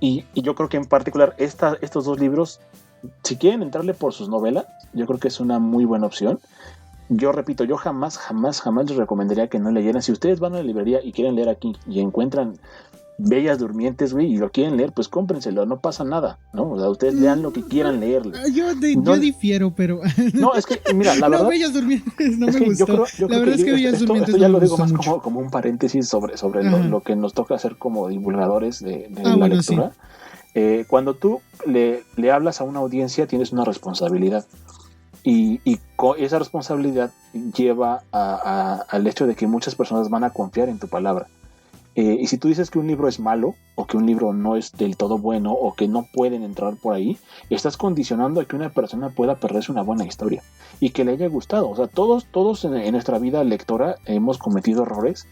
Y yo creo que en particular estos dos libros, si quieren entrarle por sus novelas, yo creo que es una muy buena opción. Yo repito, yo jamás les recomendaría que no leyeran. Si ustedes van a la librería y quieren leer aquí y encuentran Bellas Durmientes, güey, y lo quieren leer, pues cómprenselo, no pasa nada, ¿no? O sea, ustedes lean lo que quieran leerle. Yo difiero, pero... No, es que, mira, la verdad... No, Bellas Durmientes no me gustó. La verdad es que Bellas Durmientes esto ya lo digo más como un paréntesis sobre lo que nos toca hacer como divulgadores de la lectura. Sí. Cuando tú le hablas a una audiencia, tienes una responsabilidad. Y esa responsabilidad lleva al hecho de que muchas personas van a confiar en tu palabra. Y si tú dices que un libro es malo, o que un libro no es del todo bueno, o que no pueden entrar por ahí, estás condicionando a que una persona pueda perderse una buena historia y que le haya gustado. O sea, todos en nuestra vida lectora hemos cometido errores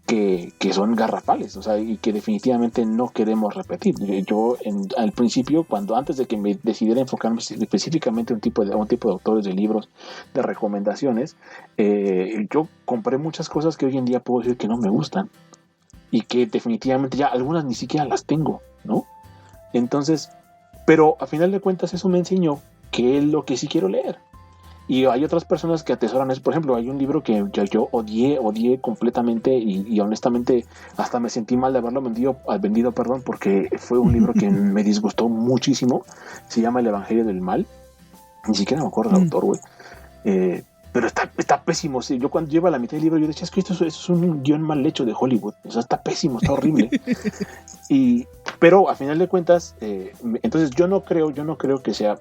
que son garrafales, o sea, y que definitivamente no queremos repetir. Yo al principio, antes de que me decidiera enfocarme específicamente a un tipo de autores de libros, de recomendaciones, yo compré muchas cosas que hoy en día puedo decir que no me gustan, y que definitivamente ya algunas ni siquiera las tengo, ¿no? Entonces, pero a final de cuentas eso me enseñó que es lo que sí quiero leer. Y hay otras personas que atesoran eso. Por ejemplo, hay un libro que yo odié completamente y honestamente hasta me sentí mal de haberlo vendido, porque fue un libro que me disgustó muchísimo. Se llama El Evangelio del Mal. Ni siquiera me acuerdo del autor, güey. Pero está pésimo. Sí. Yo cuando llevo a la mitad del libro, yo decía, es que esto es un guión mal hecho de Hollywood. O sea, está pésimo, está horrible. Pero a final de cuentas, entonces yo no creo que sea,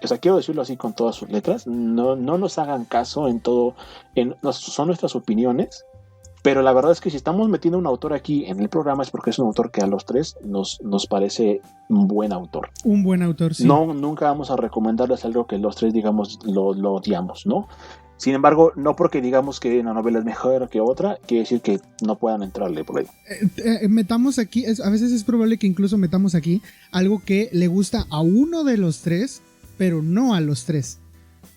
o sea, quiero decirlo así con todas sus letras, no nos hagan caso en todo, son nuestras opiniones, pero la verdad es que si estamos metiendo a un autor aquí en el programa es porque es un autor que a los tres nos parece un buen autor. Un buen autor, sí. No, nunca vamos a recomendarles algo que los tres, digamos, lo odiamos, ¿no? Sin embargo, no porque digamos que una novela es mejor que otra, quiere decir que no puedan entrarle por ahí. Metamos aquí, a veces es probable que incluso metamos aquí algo que le gusta a uno de los tres, pero no a los tres.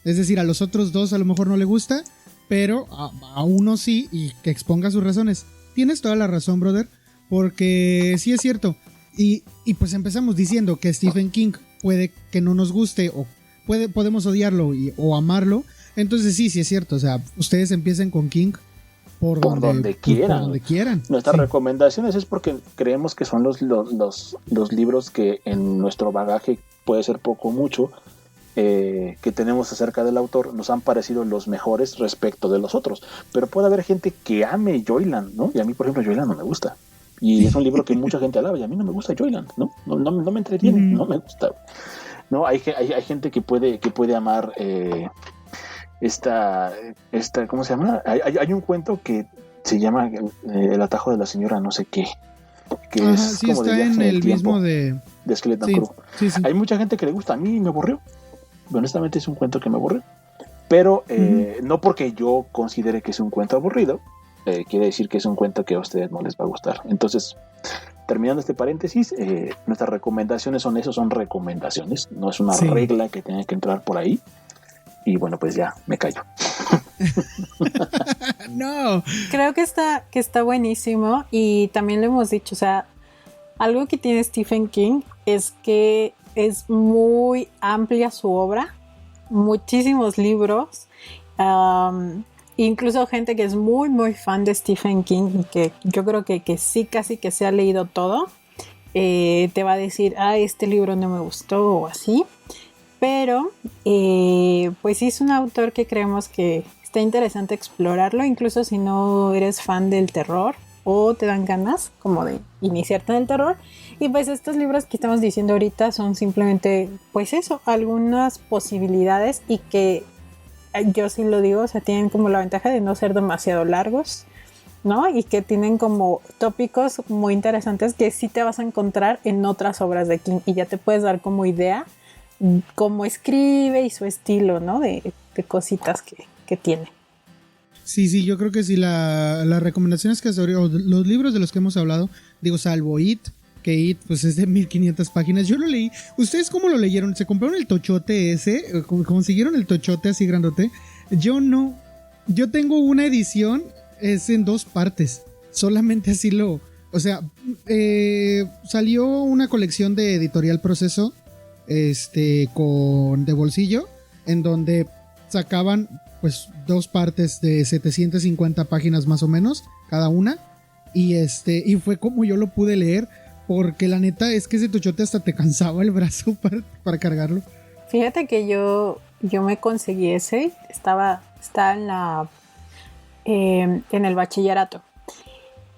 Es decir, a los otros dos a lo mejor no le gusta, pero a uno sí, y que exponga sus razones. Tienes toda la razón, brother, porque sí es cierto. Y pues empezamos diciendo que Stephen King puede que no nos guste, o podemos odiarlo o amarlo. Entonces sí es cierto. O sea, ustedes empiecen con King por donde quieran. Nuestras recomendaciones es porque creemos que son los libros que en nuestro bagaje, puede ser poco o mucho, que tenemos acerca del autor, nos han parecido los mejores respecto de los otros. Pero puede haber gente que ame Joyland, ¿no? Y a mí, por ejemplo, Joyland no me gusta. Y es un libro que mucha gente alaba y a mí no me gusta Joyland, ¿no? No me entretiene, no me gusta. No, hay gente que puede amar esta ¿cómo se llama? Hay un cuento que se llama El atajo de la señora no sé qué, que es sí, como está de en el mismo de Skeleton Crew. Sí. Hay mucha gente que le gusta, a mí me aburrió. Honestamente es un cuento que me aburrió. Pero no porque yo considere que es un cuento aburrido, quiere decir que es un cuento que a ustedes no les va a gustar. Entonces, terminando este paréntesis, nuestras recomendaciones son recomendaciones, no es una regla que tenga que entrar por ahí. Y bueno, pues ya, me callo. No. Creo que está buenísimo, y también lo hemos dicho, o sea, algo que tiene Stephen King es que es muy amplia su obra, muchísimos libros, incluso gente que es muy muy fan de Stephen King y que yo creo que sí, casi que se ha leído todo, te va a decir, este libro no me gustó o así. Pero pues sí es un autor que creemos que está interesante explorarlo, incluso si no eres fan del terror o te dan ganas como de iniciarte en el terror. Y pues estos libros que estamos diciendo ahorita son simplemente, pues eso, algunas posibilidades, y que yo sí lo digo, o sea, tienen como la ventaja de no ser demasiado largos, ¿no? Y que tienen como tópicos muy interesantes que sí te vas a encontrar en otras obras de King, y ya te puedes dar como idea cómo escribe y su estilo, ¿no? De cositas que tiene. Sí, yo creo que sí, las recomendaciones que o los libros de los que hemos hablado, digo, salvo It, que It pues es de 1500 páginas, yo lo leí. ¿Ustedes cómo lo leyeron? ¿Se compraron el tochote ese? ¿Consiguieron el tochote así grandote? Yo no. Yo tengo una edición, es en 2 partes, solamente así lo... O sea, salió una colección de Editorial Proceso, con de bolsillo, en donde sacaban pues 2 partes de 750 páginas más o menos, cada una, y fue como yo lo pude leer, porque la neta es que ese tochote hasta te cansaba el brazo para cargarlo. Fíjate que yo me conseguí ese, estaba en el bachillerato.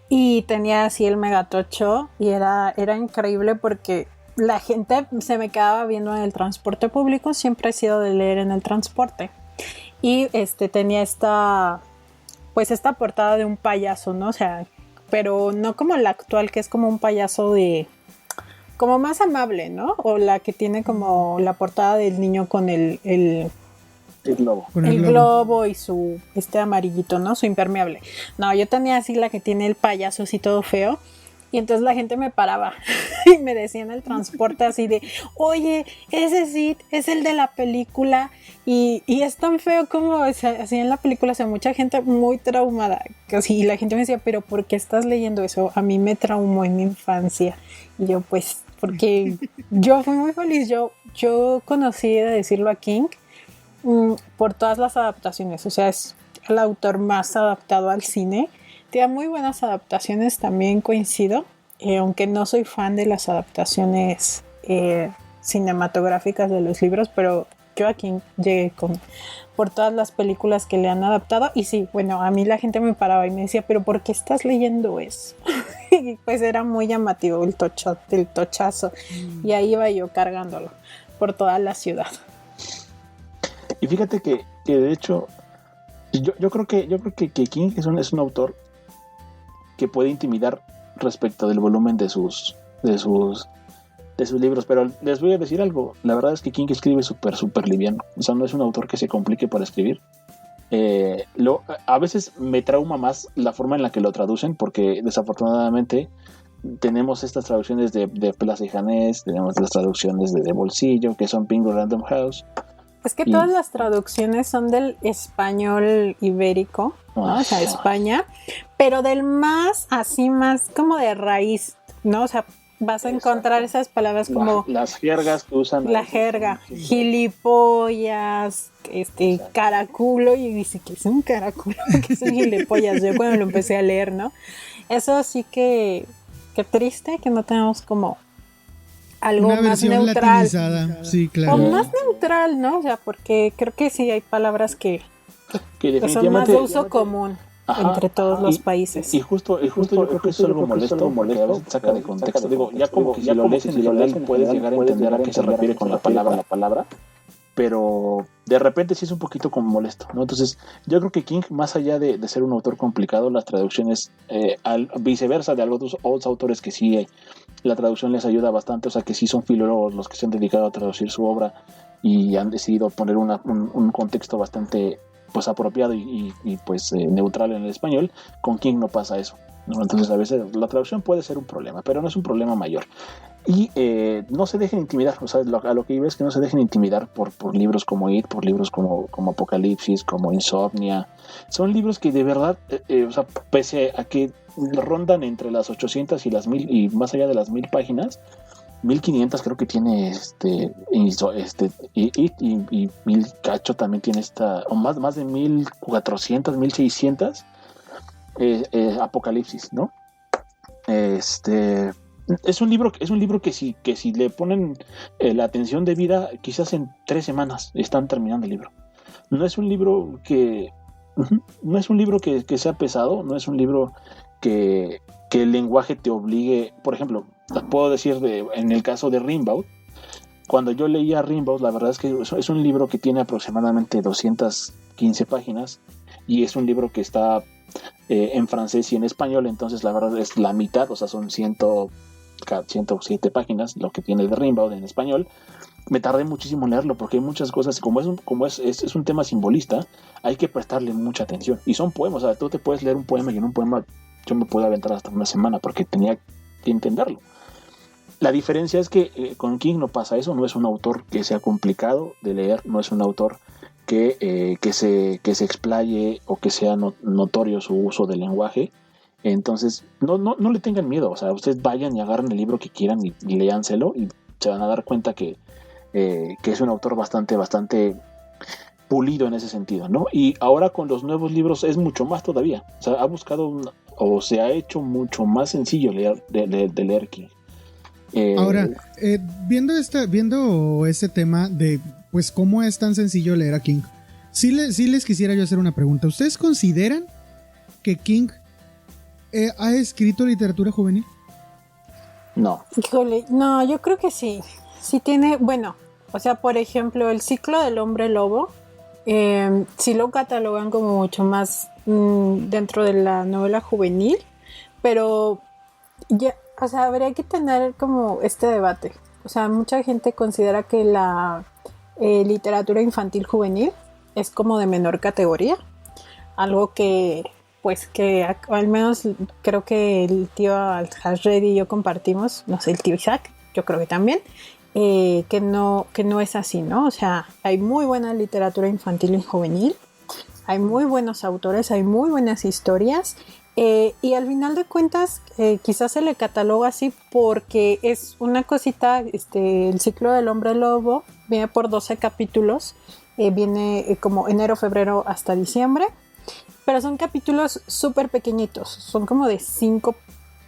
Y tenía así el megatocho y era increíble porque la gente se me quedaba viendo en el transporte público. Siempre he sido de leer en el transporte. Y tenía esta portada de un payaso, ¿no? O sea, pero no como la actual, que es como un payaso como más amable, ¿no? O la que tiene como la portada del niño con el globo. El globo y su amarillito, ¿no? Su impermeable. No, yo tenía así la que tiene el payaso así todo feo. Y entonces la gente me paraba y me decía en el transporte así de, oye, ese sí es el de la película y es tan feo como así en la película. O sea, mucha gente muy traumada. Y la gente me decía, pero ¿por qué estás leyendo eso? A mí me traumó en mi infancia. Y yo, pues, porque yo fui muy feliz. Yo conocí, de decirlo, a King por todas las adaptaciones. O sea, es el autor más adaptado al cine. Tiene muy buenas adaptaciones, también coincido, aunque no soy fan de las adaptaciones cinematográficas de los libros, pero yo aquí llegué por todas las películas que le han adaptado. Y sí, bueno, a mí la gente me paraba y me decía, pero ¿por qué estás leyendo eso? Y pues era muy llamativo el tochazo, y ahí iba yo cargándolo por toda la ciudad. Y fíjate que de hecho yo creo que King es un autor que puede intimidar respecto del volumen de sus libros, pero les voy a decir algo, la verdad es que King escribe súper liviano, o sea, no es un autor que se complique para escribir. A veces me trauma más la forma en la que lo traducen, porque desafortunadamente tenemos estas traducciones de Plaza y Janés, tenemos las traducciones de Bolsillo, que son Penguin Random House. Es que todas las traducciones son del español ibérico, ¿no? O sea, España, pero del más como de raíz, ¿no? O sea, vas a encontrar esas palabras como las jergas que usan. La jerga, gilipollas, caraculo, y dice que es un caraculo, que es un gilipollas. Yo cuando lo empecé a leer, ¿no? Eso sí que triste que no tenemos como algo una más versión neutral. latinizada, sí, claro. O más neutral, ¿no? O sea, porque creo que sí hay palabras que son más de uso común. Ajá, entre todos los países. Y justo yo creo que es algo molesto, porque a veces saca de contexto. Digo, ya como que si lo lees puedes llegar a entender a qué se refiere con la palabra, pero de repente sí es un poquito como molesto, ¿no? Entonces, yo creo que King, más allá de ser un autor complicado, las traducciones, viceversa de otros autores que sí, la traducción les ayuda bastante, o sea, que sí son filólogos los que se han dedicado a traducir su obra y han decidido poner un contexto bastante pues apropiado y pues neutral en el español. Con King no pasa eso, ¿no? Entonces a veces la traducción puede ser un problema, pero no es un problema mayor. Y no se dejen intimidar, o sea, a lo que iba es que no se dejen intimidar por libros como It, por libros como Apocalipsis, como Insomnia. Son libros que de verdad, o sea, pese a que rondan entre las 800 y las 1000 y más allá de las 1000 páginas, 1500 creo que tiene y 1000 cacho también tiene o más de 1400, 1600 Apocalipsis, ¿no? Es un libro que si le ponen la atención debida, quizás en 3 semanas están terminando el libro. No es un libro que sea pesado, no es un libro que el lenguaje te obligue. Por ejemplo, puedo decir en el caso de Rimbaud, cuando yo leía Rimbaud, la verdad es que es un libro que tiene aproximadamente 215 páginas y es un libro que está en francés y en español, entonces la verdad es la mitad, o sea, son 107 páginas lo que tiene de Rimbaud en español, me tardé muchísimo en leerlo porque hay muchas cosas, es un tema simbolista, hay que prestarle mucha atención. Y son poemas, o sea, tú te puedes leer un poema y en un poema yo me puedo aventar hasta una semana porque tenía que entenderlo. La diferencia es que con King no pasa eso, no es un autor que sea complicado de leer, no es un autor que se explaye o que sea notorio su uso del lenguaje. Entonces, no le tengan miedo, o sea, ustedes vayan y agarren el libro que quieran y léanselo y se van a dar cuenta que es un autor bastante pulido en ese sentido, ¿no? Y ahora con los nuevos libros es mucho más todavía, o sea, o se ha hecho mucho más sencillo de leer King. Ahora, viendo este tema de pues cómo es tan sencillo leer a King, sí les quisiera yo hacer una pregunta. ¿Ustedes consideran que King ha escrito literatura juvenil? No. Híjole, no, yo creo que sí. Sí tiene, bueno, o sea, por ejemplo, el ciclo del hombre lobo, sí lo catalogan como mucho más dentro de la novela juvenil, pero ya, o sea, habría que tener como este debate. O sea, mucha gente considera que la literatura infantil juvenil es como de menor categoría, algo que pues que al menos creo que el tío Alhasred y yo compartimos, no sé, el tío Isaac, yo creo que también, que no es así, ¿no? O sea, hay muy buena literatura infantil y juvenil, hay muy buenos autores, hay muy buenas historias, y al final de cuentas quizás se le cataloga así porque es una cosita, el ciclo del hombre lobo viene por 12 capítulos, viene como enero, febrero hasta diciembre, pero son capítulos súper pequeñitos, son como de 5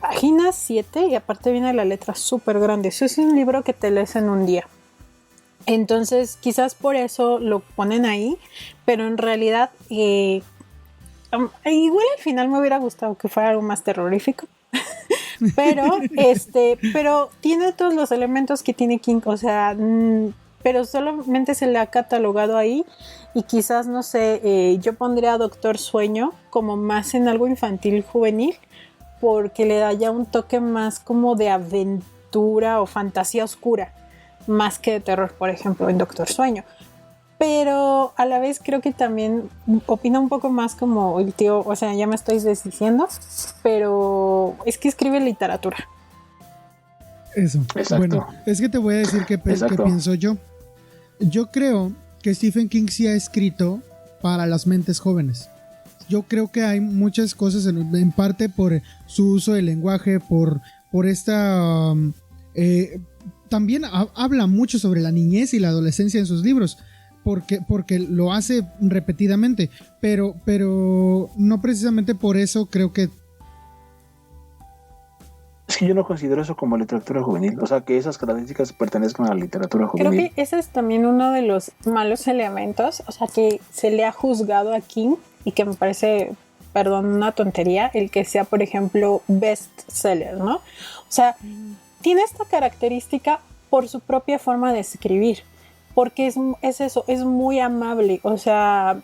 páginas, 7, y aparte viene la letra súper grande. Eso es un libro que te lees en un día. Entonces quizás por eso lo ponen ahí, pero en realidad igual al final me hubiera gustado que fuera algo más terrorífico. pero tiene todos los elementos que tiene King, o sea, pero solamente se le ha catalogado ahí. Y quizás, no sé, yo pondría a Doctor Sueño como más en algo infantil juvenil, porque le da ya un toque más como de aventura o fantasía oscura, más que de terror, por ejemplo, en Doctor Sueño. Pero a la vez creo que también opina un poco más como el tío, o sea, ya me estoy desdiciendo, pero es que escribe literatura. Eso. Exacto. Bueno, es que te voy a decir qué pienso yo. Yo creo que Stephen King sí ha escrito para las mentes jóvenes. Yo creo que hay muchas cosas en parte por su uso del lenguaje, por esta... también habla mucho sobre la niñez y la adolescencia en sus libros, porque lo hace repetidamente, pero no precisamente por eso creo que... Es que yo no considero eso como literatura juvenil, o sea, que esas características pertenezcan a la literatura juvenil. Creo que ese es también uno de los malos elementos, o sea, que se le ha juzgado a King y que me parece, perdón, una tontería, el que sea, por ejemplo, bestseller, ¿no? O sea, tiene esta característica por su propia forma de escribir, porque es eso, es muy amable, o sea...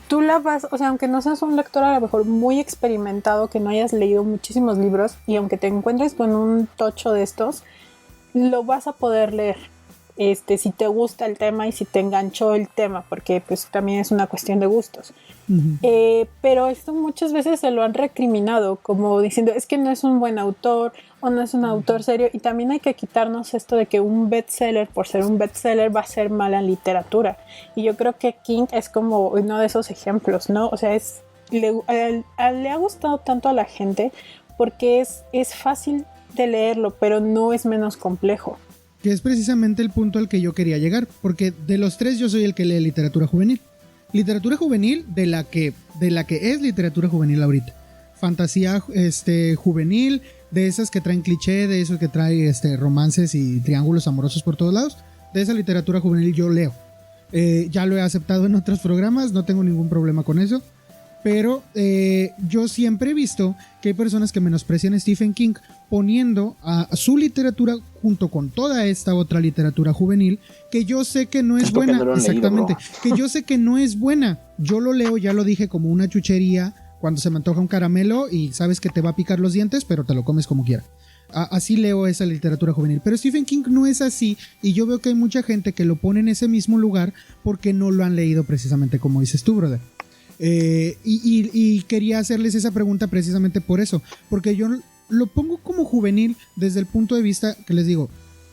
Tú la vas, o sea, aunque no seas un lector a lo mejor muy experimentado, que no hayas leído muchísimos libros, y aunque te encuentres con un tocho de estos, lo vas a poder leer, si te gusta el tema y si te enganchó el tema, porque pues también es una cuestión de gustos. Uh-huh. Pero esto muchas veces se lo han recriminado, como diciendo, es que no es un buen autor, o no es un autor serio, y también hay que quitarnos esto de que un bestseller, por ser un bestseller, va a ser mala literatura. Y yo creo que King es como uno de esos ejemplos, ¿no? O sea, le ha gustado tanto a la gente porque es fácil de leerlo, pero no es menos complejo. Que es precisamente el punto al que yo quería llegar, porque de los tres yo soy el que lee literatura juvenil. Literatura juvenil de la que es literatura juvenil ahorita. Fantasía juvenil, de esas que traen cliché, de esos que trae romances y triángulos amorosos por todos lados. De esa literatura juvenil yo leo. Ya lo he aceptado en otros programas, no tengo ningún problema con eso. Pero yo siempre he visto que hay personas que menosprecian a Stephen King poniendo a su literatura junto con toda esta otra literatura juvenil que yo sé que no es buena. No exactamente, leído, que yo sé que no es buena. Yo lo leo, ya lo dije, como una chuchería cuando se me antoja un caramelo y sabes que te va a picar los dientes, pero te lo comes como quiera. Así leo esa literatura juvenil. Pero Stephen King no es así, y yo veo que hay mucha gente que lo pone en ese mismo lugar porque no lo han leído precisamente como dices tú, brother. Y quería hacerles esa pregunta precisamente por eso, porque yo lo pongo como juvenil desde el punto de vista que les digo,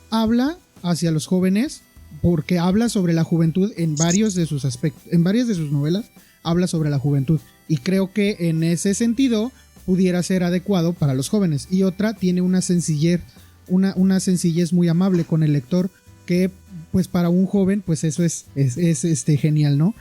habla hacia los jóvenes, porque habla sobre la juventud en varios de sus aspectos, en varias de sus novelas habla sobre la juventud, y creo que en ese sentido pudiera ser adecuado para los jóvenes. Y otra, tiene una sencillez muy amable con el lector, que pues para un joven pues eso es genial, ¿no?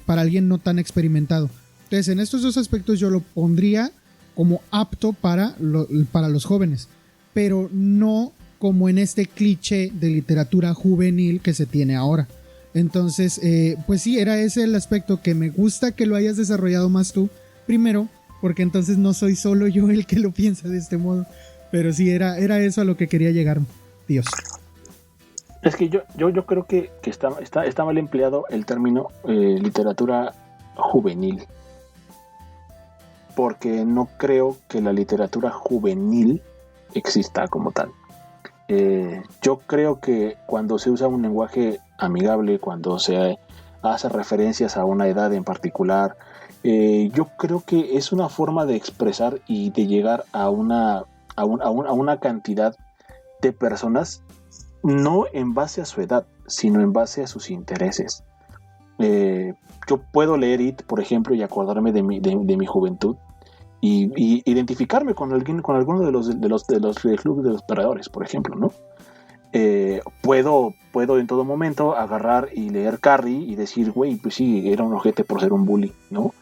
Para alguien no tan experimentado. Entonces en estos dos aspectos yo lo pondría como apto para los jóvenes, pero no como en este cliché de literatura juvenil que se tiene ahora. Entonces pues sí, era ese el aspecto que me gusta que lo hayas desarrollado más tú primero, porque entonces no soy solo yo el que lo piensa de este modo. Pero sí, era eso a lo que quería llegar, Dios. Es que yo creo que está mal empleado el término literatura juvenil. Porque no creo que la literatura juvenil exista como tal. Yo creo que cuando se usa un lenguaje amigable, cuando se hace referencias a una edad en particular, yo creo que es una forma de expresar y de llegar a una cantidad de personas, no en base a su edad, sino en base a sus intereses. Yo puedo leer It, por ejemplo, y acordarme de mi juventud y identificarme con alguno de los clubes de los perdedores, por ejemplo, ¿no? Puedo en todo momento agarrar y leer Carrie y decir, güey, pues sí, era un ojete por ser un bully, ¿no?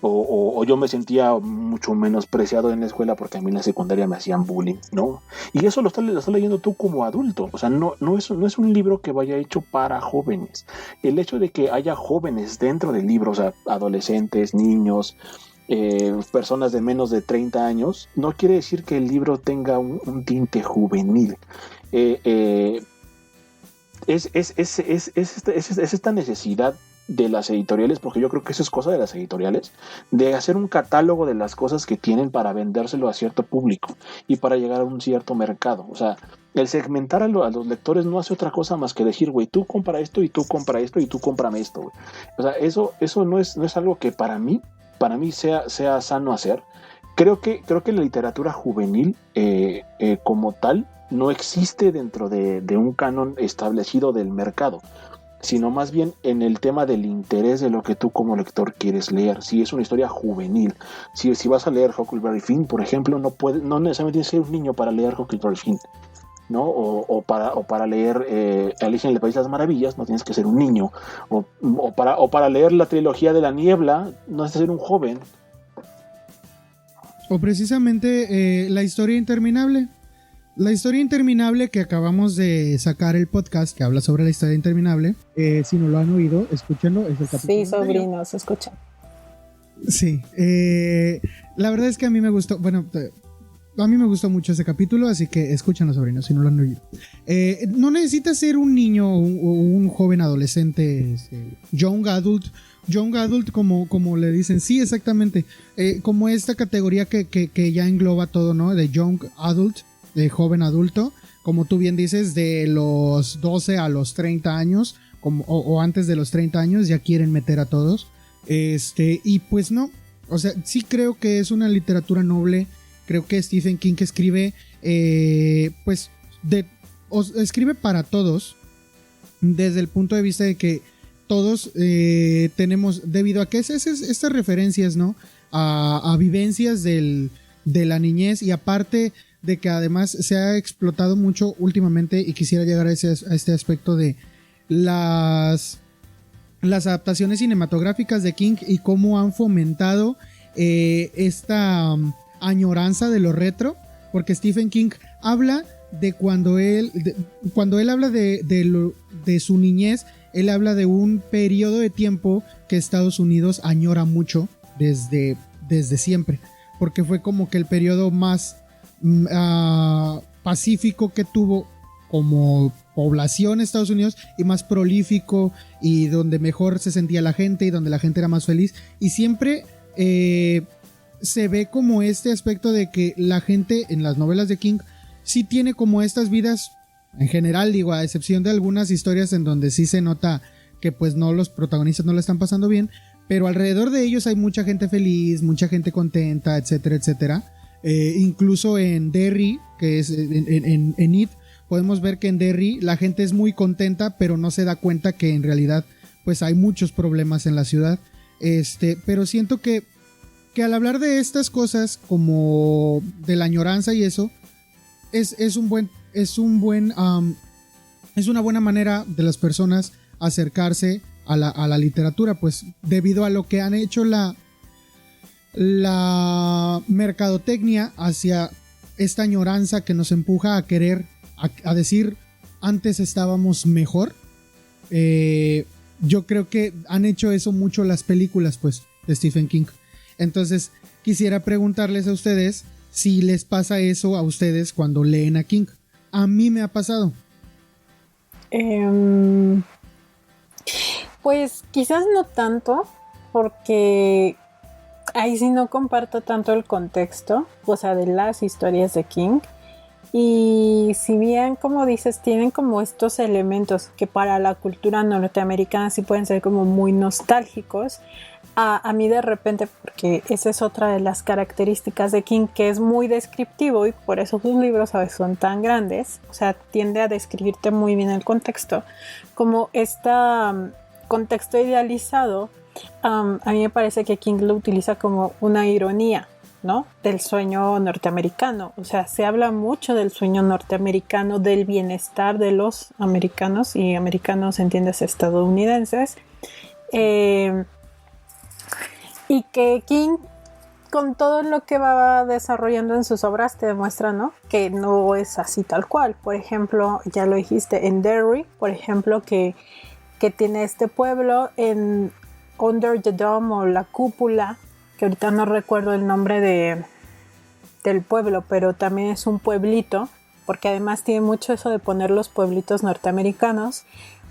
O yo me sentía mucho menospreciado en la escuela porque a mí en la secundaria me hacían bullying, ¿no? Y eso lo estás leyendo tú como adulto. O sea, no es un libro que vaya hecho para jóvenes. El hecho de que haya jóvenes dentro del libro, o sea, adolescentes, niños, personas de menos de 30 años, no quiere decir que el libro tenga un tinte juvenil. Es esta necesidad de las editoriales, porque yo creo que eso es cosa de las editoriales, de hacer un catálogo de las cosas que tienen para vendérselo a cierto público y para llegar a un cierto mercado. O sea, el segmentar a los lectores no hace otra cosa más que decir, güey, tú compra esto y tú compra esto y tú cómprame esto, güey. O sea, eso no es algo que para mí sea sano hacer. Creo que la literatura juvenil como tal no existe dentro de un canon establecido del mercado, sino más bien en el tema del interés de lo que tú como lector quieres leer. Si es una historia juvenil, si vas a leer Huckleberry Finn, por ejemplo, no necesariamente tienes que ser un niño para leer Huckleberry Finn, ¿no? O para leer Alicia en el País de las Maravillas, no tienes que ser un niño, o para leer la trilogía de la niebla, no necesitas ser un joven. O precisamente La historia interminable. La historia interminable, que acabamos de sacar el podcast que habla sobre la historia interminable. Si no lo han oído, escúchenlo. Es el capítulo sí, sobrinos, escuchan. Sí. La verdad es que a mí me gustó. Bueno, a mí me gustó mucho ese capítulo, así que escúchenlo, sobrinos, si no lo han oído. No necesitas ser un niño o un joven adolescente, young adult, como le dicen. Sí, exactamente. Como esta categoría que ya engloba todo, ¿no? De young adult, de joven adulto, como tú bien dices, de los 12 a los 30 años, o antes de los 30 años, ya quieren meter a todos. Y pues no, o sea, sí creo que es una literatura noble. Creo que Stephen King escribe, escribe para todos, desde el punto de vista de que todos tenemos, debido a que es estas referencias, ¿no? A vivencias de la niñez, y aparte de que además se ha explotado mucho últimamente, y quisiera llegar a este aspecto de las adaptaciones cinematográficas de King y cómo han fomentado esta añoranza de lo retro, porque Stephen King habla de cuando él habla de su niñez, él habla de un periodo de tiempo que Estados Unidos añora mucho desde siempre, porque fue como que el periodo más pacífico que tuvo como población Estados Unidos, y más prolífico, y donde mejor se sentía la gente y donde la gente era más feliz, y siempre se ve como este aspecto de que la gente en las novelas de King sí tiene como estas vidas, en general digo, a excepción de algunas historias en donde sí se nota que pues no, los protagonistas no la están pasando bien, pero alrededor de ellos hay mucha gente feliz, mucha gente contenta, etcétera, etcétera. Incluso en Derry, que es en It, podemos ver que en Derry la gente es muy contenta, pero no se da cuenta que en realidad pues hay muchos problemas en la ciudad. Pero siento que al hablar de estas cosas, como de la añoranza y eso, es una buena manera de las personas acercarse a la literatura, pues debido a lo que han hecho la mercadotecnia hacia esta añoranza que nos empuja a querer, a decir antes estábamos mejor. Yo creo que han hecho eso mucho las películas, pues, de Stephen King. Entonces quisiera preguntarles a ustedes si les pasa eso a ustedes cuando leen a King. A mí me ha pasado. Pues quizás no tanto, porque ahí sí no comparto tanto el contexto, o sea, de las historias de King. Y si bien, como dices, tienen como estos elementos que para la cultura norteamericana sí pueden ser como muy nostálgicos, a mí de repente, porque esa es otra de las características de King, que es muy descriptivo y por eso sus libros a veces son tan grandes, o sea, tiende a describirte muy bien el contexto, como este contexto idealizado. A mí me parece que King lo utiliza como una ironía, ¿no? Del sueño norteamericano. O sea, se habla mucho del sueño norteamericano, del bienestar de los americanos, y americanos, entiendes, estadounidenses. Y que King, con todo lo que va desarrollando en sus obras, te demuestra, ¿no?, que no es así tal cual. Por ejemplo, ya lo dijiste, en Derry, por ejemplo, que tiene este pueblo en Under the Dome, o la cúpula, que ahorita no recuerdo el nombre del pueblo, pero también es un pueblito, porque además tiene mucho eso de poner los pueblitos norteamericanos,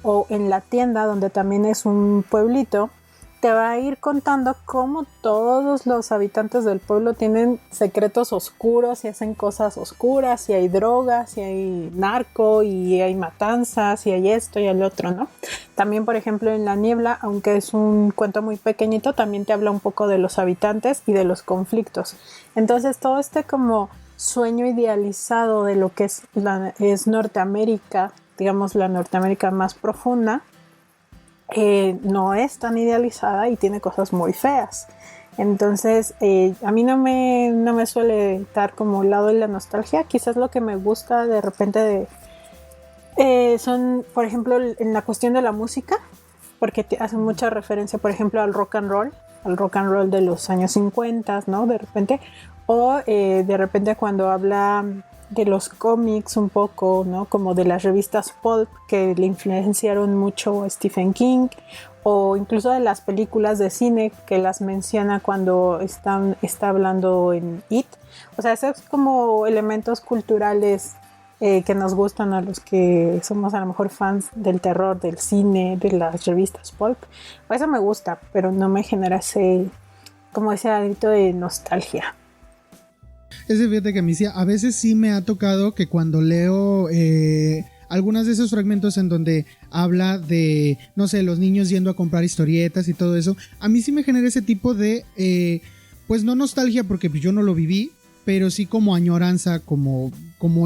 o en la tienda, donde también es un pueblito, te va a ir contando cómo todos los habitantes del pueblo tienen secretos oscuros y hacen cosas oscuras, y hay drogas, y hay narco, y hay matanzas, y hay esto y el otro, ¿no? También, por ejemplo, en La Niebla, aunque es un cuento muy pequeñito, también te habla un poco de los habitantes y de los conflictos. Entonces, todo este como sueño idealizado de lo que es Norteamérica, digamos la Norteamérica más profunda, no es tan idealizada y tiene cosas muy feas. Entonces a mí no me suele dar como lado de la nostalgia. Quizás lo que me gusta de repente son, por ejemplo, en la cuestión de la música, porque hacen mucha referencia, por ejemplo, al rock and roll de los años 50, ¿no? De repente, o de repente cuando habla de los cómics un poco, ¿no? Como de las revistas pulp que le influenciaron mucho a Stephen King, o incluso de las películas de cine que las menciona cuando está hablando en It. O sea, esos como elementos culturales que nos gustan a los que somos a lo mejor fans del terror, del cine, de las revistas pulp. Eso me gusta, pero no me genera ese hábito de nostalgia. Fíjate que a mí sí, a veces sí me ha tocado que cuando leo algunos de esos fragmentos en donde habla de, no sé, los niños yendo a comprar historietas y todo eso, a mí sí me genera ese tipo de, pues no nostalgia porque yo no lo viví, pero sí como añoranza, como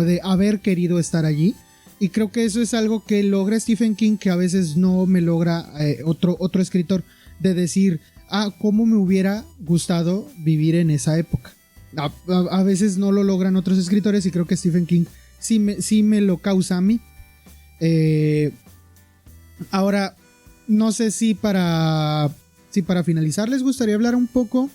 de haber querido estar allí. Y creo que eso es algo que logra Stephen King, que a veces no me logra otro escritor, de decir, cómo me hubiera gustado vivir en esa época. A veces no lo logran otros escritores, y creo que Stephen King sí me lo causa a mí. Ahora, no sé si para finalizar les gustaría hablar un poco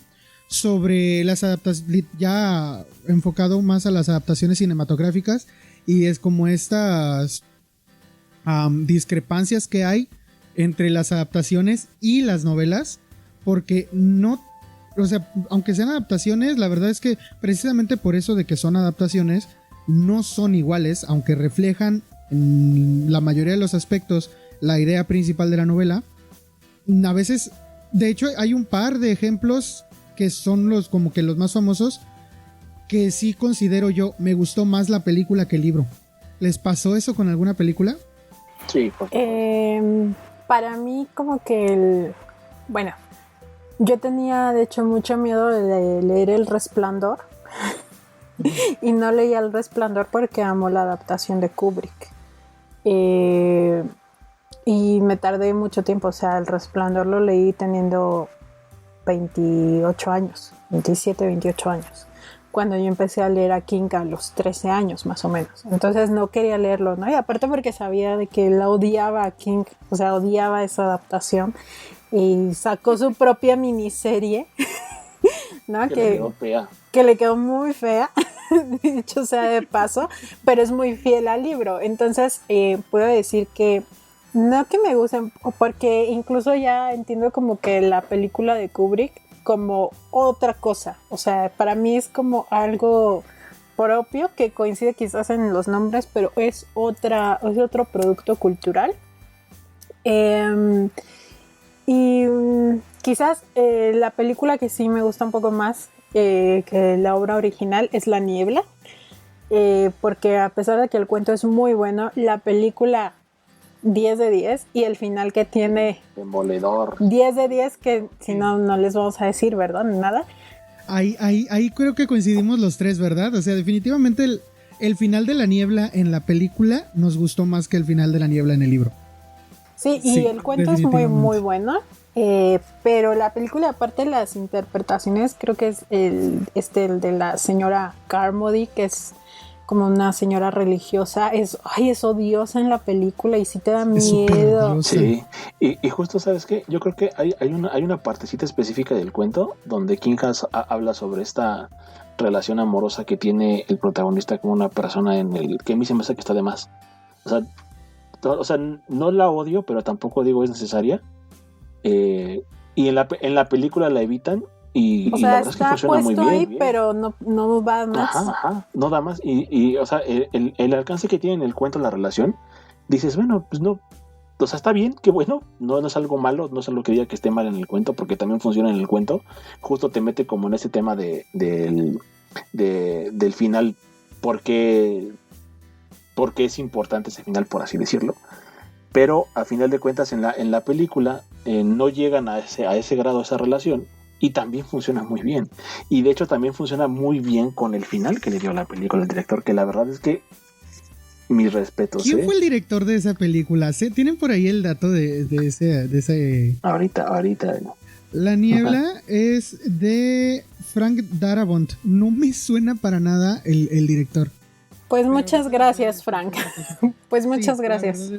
sobre las adaptaciones, ya enfocado más a las adaptaciones cinematográficas, y es como estas discrepancias que hay entre las adaptaciones y las novelas, porque no, o sea, aunque sean adaptaciones, la verdad es que precisamente por eso de que son adaptaciones, no son iguales, aunque reflejan en la mayoría de los aspectos la idea principal de la novela. A veces, de hecho, hay un par de ejemplos que son como que los más famosos, que sí considero yo, me gustó más la película que el libro. ¿Les pasó eso con alguna película? Sí, por supuesto. Para mí como que bueno, yo tenía de hecho mucho miedo de leer El Resplandor y no leía El Resplandor porque amo la adaptación de Kubrick. Y me tardé mucho tiempo, o sea, El Resplandor lo leí teniendo 28 años, 27, 28 años, cuando yo empecé a leer a King a los 13 años más o menos. Entonces no quería leerlo, ¿no? Y aparte porque sabía de que él odiaba a King, o sea, odiaba esa adaptación y sacó su propia miniserie, ¿no? Que le quedó fea. Que le quedó muy fea, dicho sea de paso, pero es muy fiel al libro. Entonces puedo decir que no que me gusten, porque incluso ya entiendo como que la película de Kubrick como otra cosa, o sea, para mí es como algo propio que coincide quizás en los nombres, pero es otro producto cultural. Y quizás la película que sí me gusta un poco más que la obra original es La Niebla, porque a pesar de que el cuento es muy bueno, la película 10 de 10 y el final que tiene demoledor 10 de 10 que si no les vamos a decir, ¿verdad? Nada. Ahí creo que coincidimos los tres, ¿verdad? O sea, definitivamente el final de La Niebla en la película nos gustó más que el final de La Niebla en el libro. Sí, y el cuento es muy muy bueno, pero la película, aparte de las interpretaciones, creo que es el de la señora Carmody, que es como una señora religiosa, es odiosa en la película y sí te da miedo. Sí, y justo, ¿sabes qué? Yo creo que hay una partecita específica del cuento donde King habla sobre esta relación amorosa que tiene el protagonista con una persona que a mí se me hace que está de más. O sea, no la odio, pero tampoco digo es necesaria. Y en la película la evitan. Y la verdad es que funciona muy bien. Está puesto ahí, pero no va más. Ajá, no da más. Y o sea, el alcance que tiene en el cuento la relación, dices, bueno, pues no. O sea, está bien, qué bueno. No es algo malo, no es algo que diga que esté mal en el cuento, porque también funciona en el cuento. Justo te mete como en ese tema del final, porque es importante ese final, por así decirlo. Pero a final de cuentas en la película no llegan a ese grado esa relación. Y también funciona muy bien. Y de hecho también funciona muy bien con el final que le dio la película al director, que la verdad es que mis respetos. ¿Quién fue el director de esa película? ¿Tienen por ahí el dato de ese? Ahorita. La Niebla es de Frank Darabont. No me suena para nada el director. Pues muchas gracias, Frank. Pues muchas gracias.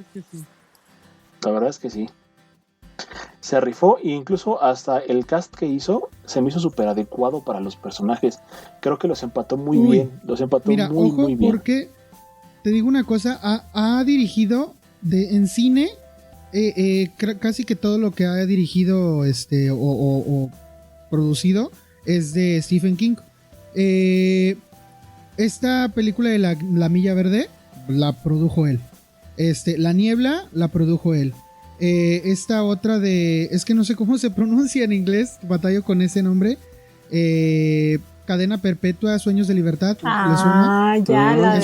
La verdad es que sí. Se rifó e incluso hasta el cast que hizo se me hizo súper adecuado para los personajes. Creo que los empató muy bien. Los empató muy bien. Porque te digo una cosa, ha dirigido en cine casi que todo lo que ha dirigido o producido es de Stephen King. Esta película de la Milla Verde la produjo él. La Niebla la produjo él. Esta otra es que no sé cómo se pronuncia en inglés, batallo con ese nombre. Cadena Perpetua, Sueños de Libertad. ¿Le suena? Ya,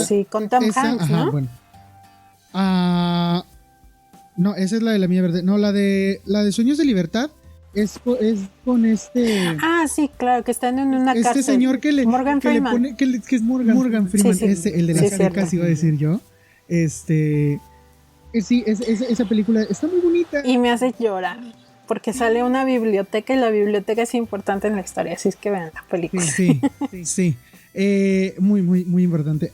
sí, con Tom Hanks, ajá, ¿no? Bueno. No, esa es la de la Milla Verde. No, la de Sueños de Libertad es con sí, claro, que están en una cárcel. Señor Morgan Freeman. Que es Morgan Freeman, Sí, el de las chicas, iba a decir yo. Sí, esa película está muy bonita. Y me hace llorar, porque sale una biblioteca y la biblioteca es importante en la historia, así es que vean la película. Sí. Muy, muy, muy importante.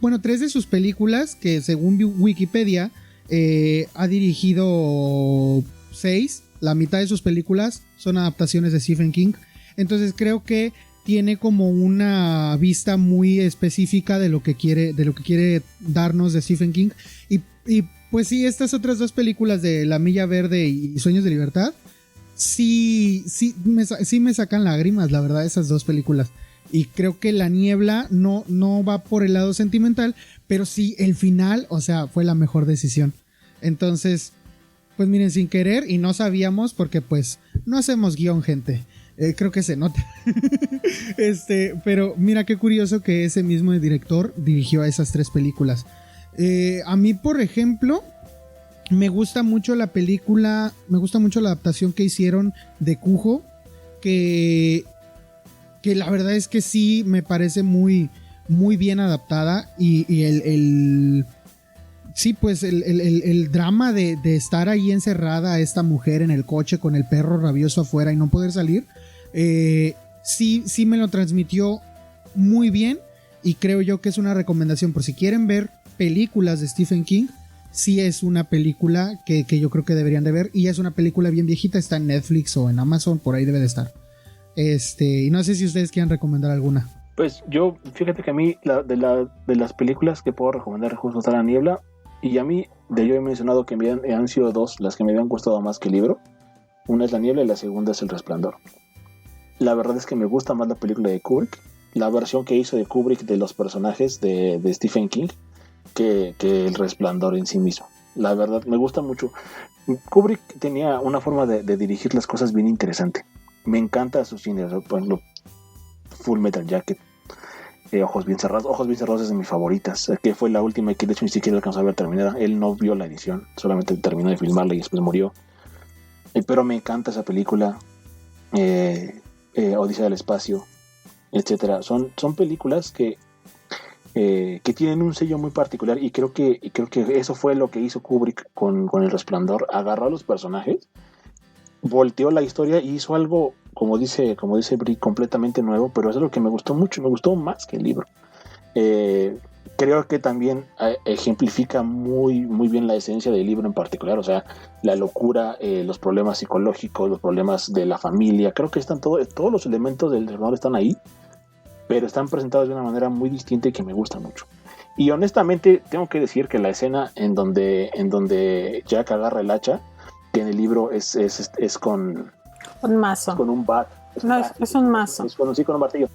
Bueno, 3 de sus películas, que según Wikipedia, ha dirigido 6. La mitad de sus películas son adaptaciones de Stephen King. Entonces creo que tiene como una vista muy específica de lo que quiere darnos de Stephen King. Y pues sí, estas otras 2 películas de La Milla Verde y Sueños de Libertad, sí me sacan lágrimas, la verdad, esas 2 películas. Y creo que La Niebla no va por el lado sentimental, pero sí el final, o sea, fue la mejor decisión. Entonces, pues miren, sin querer, y no sabíamos porque pues no hacemos guión, gente. Creo que se nota. Pero mira qué curioso que ese mismo director dirigió a esas 3 películas. A mí, por ejemplo, me gusta mucho la adaptación que hicieron de Cujo, que la verdad es que sí me parece muy, muy bien adaptada y el drama de estar ahí encerrada a esta mujer en el coche con el perro rabioso afuera y no poder salir, sí me lo transmitió muy bien y creo yo que es una recomendación por si quieren ver películas de Stephen King. Sí es una película que yo creo que deberían de ver y es una película bien viejita, está en Netflix o en Amazon, por ahí debe de estar. Y no sé si ustedes quieran recomendar alguna. Pues yo, fíjate que a mí de las películas que puedo recomendar justo está La Niebla, y a mí, yo he mencionado que han sido 2 las que me habían gustado más que el libro. Una es La Niebla y la segunda es El Resplandor. La verdad es que me gusta más la película de Kubrick, la versión que hizo de Kubrick de los personajes de Stephen King, que El Resplandor en sí mismo. La verdad, me gusta mucho. Kubrick tenía una forma de dirigir las cosas bien interesante. Me encanta su cine, por ejemplo, Full Metal Jacket, Ojos bien cerrados es de mis favoritas, que fue la última que de hecho ni siquiera alcanzó a ver terminada. Él no vio la edición, solamente terminó de filmarla y después murió. Pero me encanta esa película, Odisea del Espacio, etcétera. Son películas que tienen un sello muy particular y creo que eso fue lo que hizo Kubrick con El Resplandor. Agarró a los personajes, volteó la historia y hizo algo, como dice Brie, completamente nuevo, pero eso es lo que me gustó mucho, me gustó más que el libro. Creo que también ejemplifica muy, muy bien la esencia del libro en particular, o sea, la locura, los problemas psicológicos, los problemas de la familia. Creo que están todos los elementos del Resplandor están ahí, pero están presentados de una manera muy distinta y que me gusta mucho. Y honestamente tengo que decir que la escena en donde Jack agarra el hacha, que en el libro es con un mazo. Con un bat. Es un mazo. Con un martillo.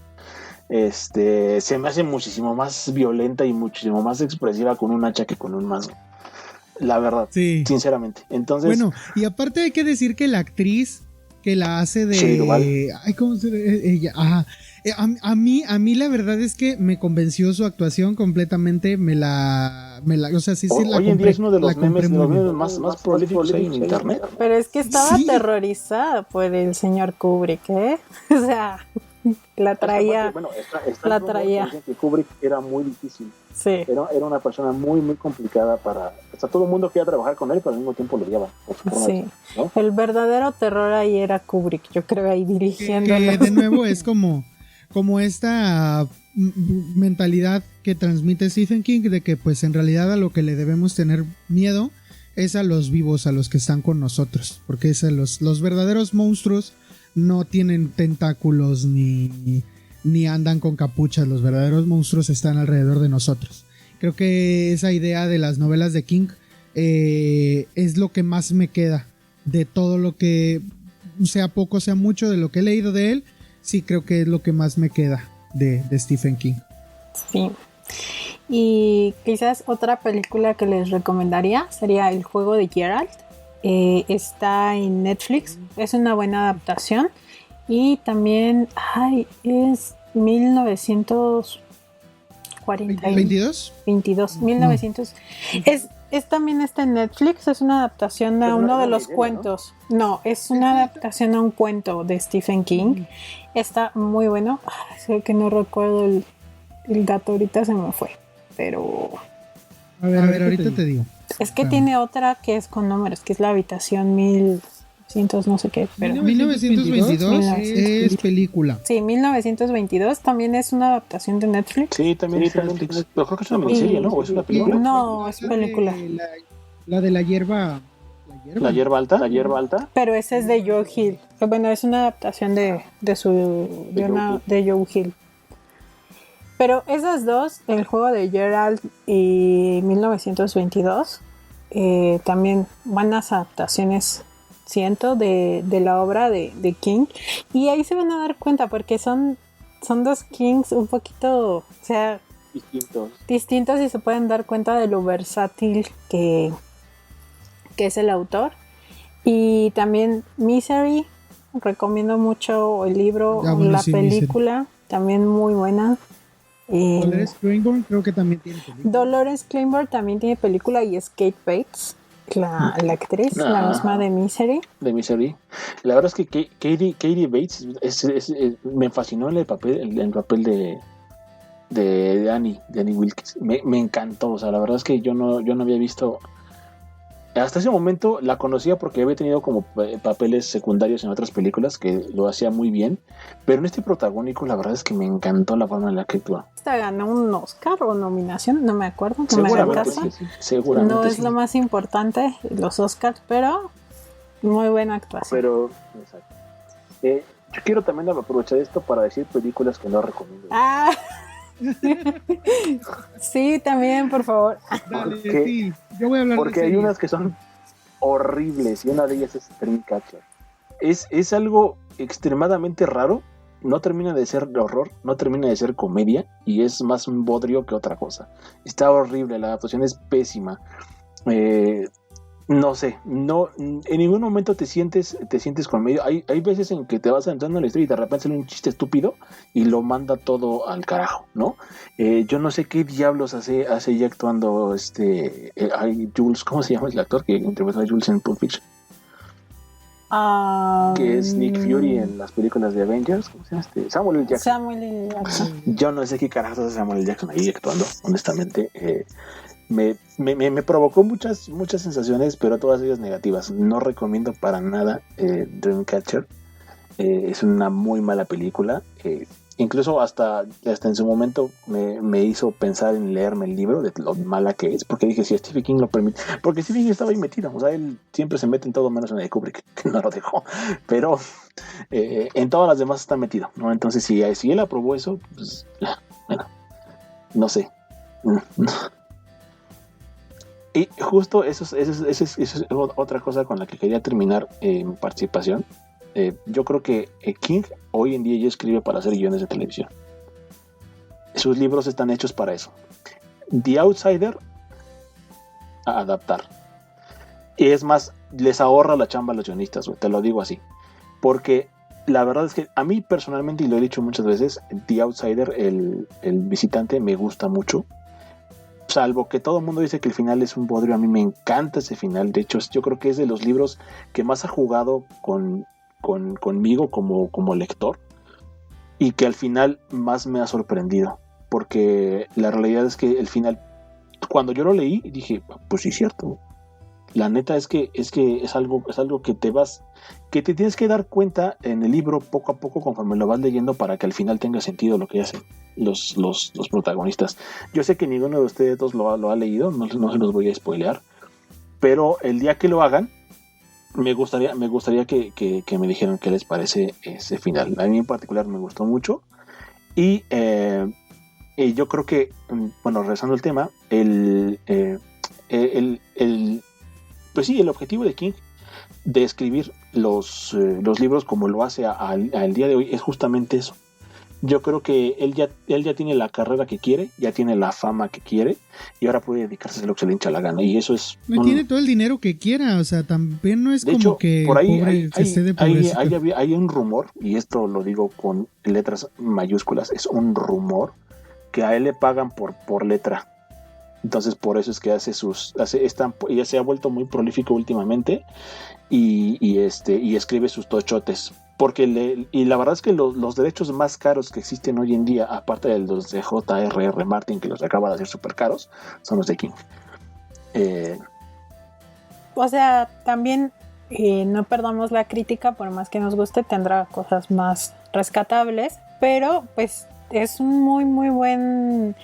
Se me hace muchísimo más violenta y muchísimo más expresiva con un hacha que con un mazo. La verdad, sí. Sinceramente. Entonces, bueno, y aparte hay que decir que la actriz que la hace de... Ay, ¿cómo se ella? Ajá. A mí la verdad es que me convenció su actuación completamente, o sea, sí la compré. Hoy en día es uno de los memes más prolíficos en internet. Pero es que estaba aterrorizada por el señor Kubrick, ¿eh? O sea, la traía. La traía. Que Kubrick era muy difícil. Sí. Era una persona muy, muy complicada para... O sea, todo el mundo quería trabajar con él, pero al mismo tiempo lo odiaba. Sí. ¿No? El verdadero terror ahí era Kubrick, yo creo, ahí dirigiéndolo. De nuevo es como esta mentalidad que transmite Stephen King de que pues en realidad a lo que le debemos tener miedo es a los vivos, a los que están con nosotros, porque los verdaderos monstruos no tienen tentáculos ni andan con capuchas. Los verdaderos monstruos están alrededor de nosotros. Creo que esa idea de las novelas de King es lo que más me queda de todo lo que, sea poco, sea mucho, de lo que he leído de él. Sí, creo que es lo que más me queda de Stephen King. Sí. Y quizás otra película que les recomendaría sería El juego de Geralt. Está en Netflix. Es una buena adaptación. Y también es 1922. 1900. También está en Netflix. Es una adaptación a uno de los cuentos. No, es una adaptación a un cuento de Stephen King. Está muy bueno. Sé que no recuerdo el dato, ahorita se me fue. Pero... A ver, ahorita te digo. Es que tiene otra que es con números, que es la habitación 1900 no sé qué. Pero 1922 es película. Sí, 1922 también es una adaptación de Netflix. Sí, también está en Netflix. Pero creo que es una miniserie, ¿no? ¿O es una película? No, es película. La de la hierba... ¿La hierba alta? Pero ese es de Joe Hill. Bueno, es una adaptación de Joe Hill. Pero esas dos, el juego de Geralt y 1922, también buenas adaptaciones, siento, de la obra de King. Y ahí se van a dar cuenta porque son dos Kings un poquito, o sea, distintos y se pueden dar cuenta de lo versátil que es el autor. Y también Misery recomiendo mucho el libro, la sí, película, también muy buena. Dolores Claiborne creo que también tiene película. Dolores Claiborne también tiene película y es Kate Bates, la actriz, la misma de Misery. De Misery. La verdad es que Katie Bates me fascinó en el papel de Annie Wilkes. Me encantó. O sea, la verdad es que yo no había visto. Hasta ese momento la conocía porque había tenido como papeles secundarios en otras películas que lo hacía muy bien, pero en este protagónico la verdad es que me encantó la forma en la que actúa. Esta ganó un Oscar o nominación, no me acuerdo, no me hagan caso. Sí, seguramente no es sí. lo más importante, los Oscars, pero muy buena actuación. Pero, exacto. Yo quiero también aprovechar esto para decir películas que no recomiendo. Sí, también, por favor. Dale, sí. Yo voy a hablar porque de hay unas que son horribles y una de ellas es Dreamcatcher. Es algo extremadamente raro, no termina de ser de horror, no termina de ser comedia y es más un bodrio que otra cosa. Está horrible, la adaptación es pésima. No sé, en ningún momento te sientes con medio. Hay veces en que te vas entrando en la historia y de repente sale un chiste estúpido y lo manda todo al carajo, ¿no? Yo no sé qué diablos hace ya actuando Jules, ¿cómo se llama el actor que interpretó a Jules en Pulp Fiction? Que es Nick Fury en las películas de Avengers. ¿Cómo se llama Samuel L. Jackson. Yo no sé qué carajos hace Samuel L. Jackson ahí actuando, honestamente. Me provocó muchas sensaciones, pero todas ellas negativas. No recomiendo para nada Dreamcatcher. Es una muy mala película. Incluso hasta en su momento me hizo pensar en leerme el libro de lo mala que es, porque dije, si Stephen King lo permite, porque Stephen King estaba ahí metido, o sea, él siempre se mete en todo menos en el de Kubrick, que no lo dejó, pero en todas las demás está metido, ¿no? Entonces si él aprobó eso, pues, bueno, no sé. Y justo eso es otra cosa con la que quería terminar mi participación. Yo creo que King hoy en día ya escribe para hacer guiones de televisión. Sus libros están hechos para eso. The Outsider, a adaptar. Y es más, les ahorra la chamba a los guionistas, güey, te lo digo así. Porque la verdad es que a mí personalmente, y lo he dicho muchas veces, The Outsider, el visitante, me gusta mucho. Salvo que todo el mundo dice que el final es un bodrio, a mí me encanta ese final. De hecho, yo creo que es de los libros que más ha jugado conmigo como lector y que al final más me ha sorprendido, porque la realidad es que el final, cuando yo lo leí, dije, pues sí, es cierto. La neta es que es algo que te tienes que dar cuenta en el libro poco a poco conforme lo vas leyendo para que al final tenga sentido lo que hacen los protagonistas. Yo sé que ninguno de ustedes dos lo ha leído, no se los voy a spoilear, pero el día que lo hagan, me gustaría que me dijeran qué les parece ese final. A mí en particular me gustó mucho y yo creo que, bueno, regresando al tema, pues sí, el objetivo de King de escribir los libros como lo hace al día de hoy es justamente eso. Yo creo que él ya tiene la carrera que quiere, ya tiene la fama que quiere y ahora puede dedicarse a lo que se le hincha la gana, y eso es... Tiene todo el dinero que quiera, o sea, también no es de como hecho, que por ahí pobre, se esté de pobreza. Hay un rumor, y esto lo digo con letras mayúsculas, es un rumor, que a él le pagan por letra. Entonces por eso es que ya se ha vuelto muy prolífico últimamente y escribe sus tochotes. Y la verdad es que los derechos más caros que existen hoy en día, aparte de los de J.R.R. Martin, que los acaba de hacer súper caros, son los de King. O sea, también no perdamos la crítica, por más que nos guste, tendrá cosas más rescatables, pero pues es un muy buen...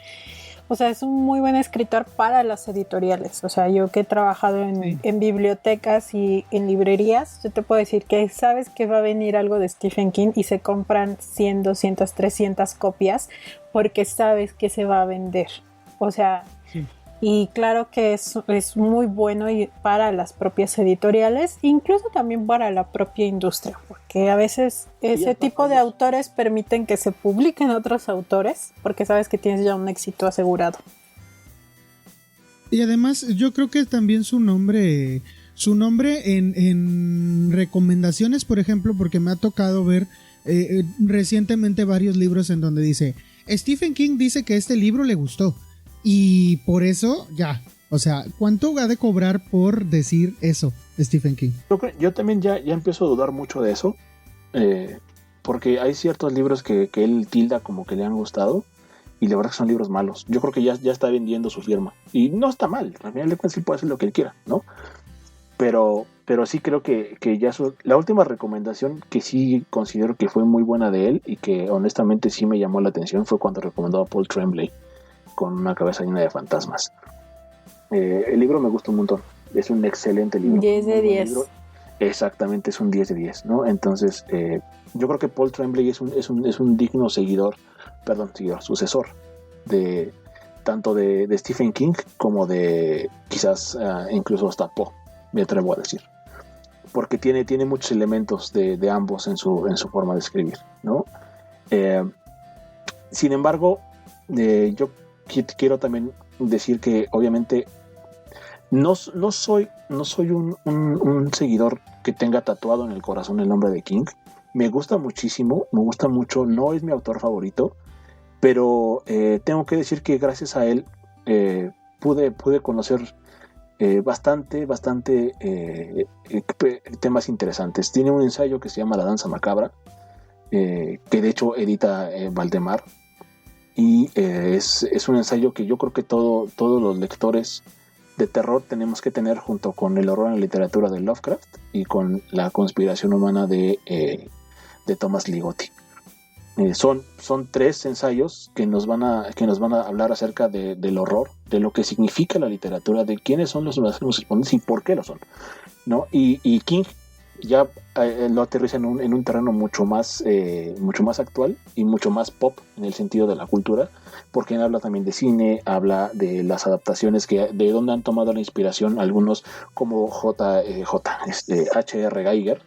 O sea, es un muy buen escritor para las editoriales. O sea, yo que he trabajado en bibliotecas y en librerías, yo te puedo decir que sabes que va a venir algo de Stephen King y se compran 100, 200, 300 copias porque sabes que se va a vender. O sea, y claro que es muy bueno para las propias editoriales, incluso también para la propia industria, porque a veces ese tipo de autores permiten que se publiquen otros autores, porque sabes que tienes ya un éxito asegurado. Y además yo creo que también su nombre su nombre en recomendaciones, por ejemplo, porque me ha tocado ver recientemente varios libros en donde dice, Stephen King dice que este libro le gustó y por eso ya, o sea, ¿cuánto ha de cobrar por decir eso Stephen King? Yo también ya empiezo a dudar mucho de eso, porque hay ciertos libros que él tilda como que le han gustado y la verdad que son libros malos. Yo creo que ya está vendiendo su firma y no está mal, al final de cuentas él puede hacer lo que él quiera, ¿no? Pero sí creo que ya la última recomendación que sí considero que fue muy buena de él y que honestamente sí me llamó la atención fue cuando recomendó a Paul Tremblay con Una cabeza llena de fantasmas. El libro me gusta un montón, es un excelente libro. 10 de 10. Exactamente, es un 10 de 10, ¿no? Entonces, yo creo que Paul Tremblay es un digno sucesor de tanto de Stephen King como de quizás incluso hasta Poe, me atrevo a decir, porque tiene muchos elementos de ambos en su forma de escribir, ¿no? Sin embargo, yo quiero también decir que obviamente no soy un seguidor que tenga tatuado en el corazón el nombre de King. Me gusta muchísimo, me gusta mucho, no es mi autor favorito, pero tengo que decir que gracias a él pude conocer bastante temas interesantes. Tiene un ensayo que se llama La danza macabra, que de hecho edita Valdemar, y es un ensayo que yo creo que todos los lectores de terror tenemos que tener junto con el horror en la literatura de Lovecraft y con la conspiración humana de Thomas Ligotti. Son 3 ensayos que nos van a hablar acerca del horror, de lo que significa la literatura, de quiénes son los máximos exponentes y por qué lo son, ¿no? Y King ya lo aterriza en un terreno mucho más actual y mucho más pop en el sentido de la cultura, porque él habla también de cine, habla de las adaptaciones de donde han tomado la inspiración algunos como H.R. Geiger,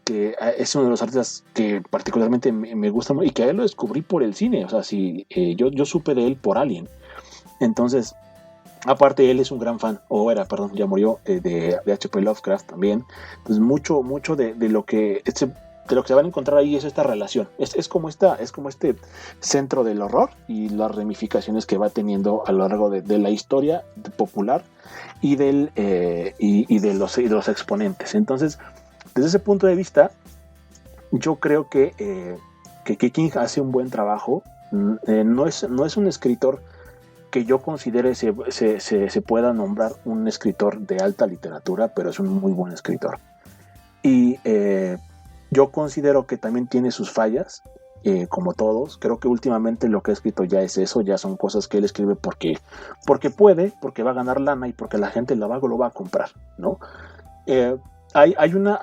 que es uno de los artistas que particularmente me gusta y que a él lo descubrí por el cine. O sea, yo supe de él por Alien. Entonces, aparte él es un gran fan, ya murió, de H.P. Lovecraft también. Entonces mucho de lo que se van a encontrar ahí es esta relación. Es como este centro del horror y las ramificaciones que va teniendo a lo largo de la historia popular y de los exponentes. Entonces, desde ese punto de vista, yo creo que King hace un buen trabajo. No es un escritor que yo considere se pueda nombrar un escritor de alta literatura, pero es un muy buen escritor. Y yo considero que también tiene sus fallas, como todos. Creo que últimamente lo que ha escrito ya es eso, ya son cosas que él escribe porque puede, porque va a ganar lana y porque la gente lo va a comprar, ¿no? Hay una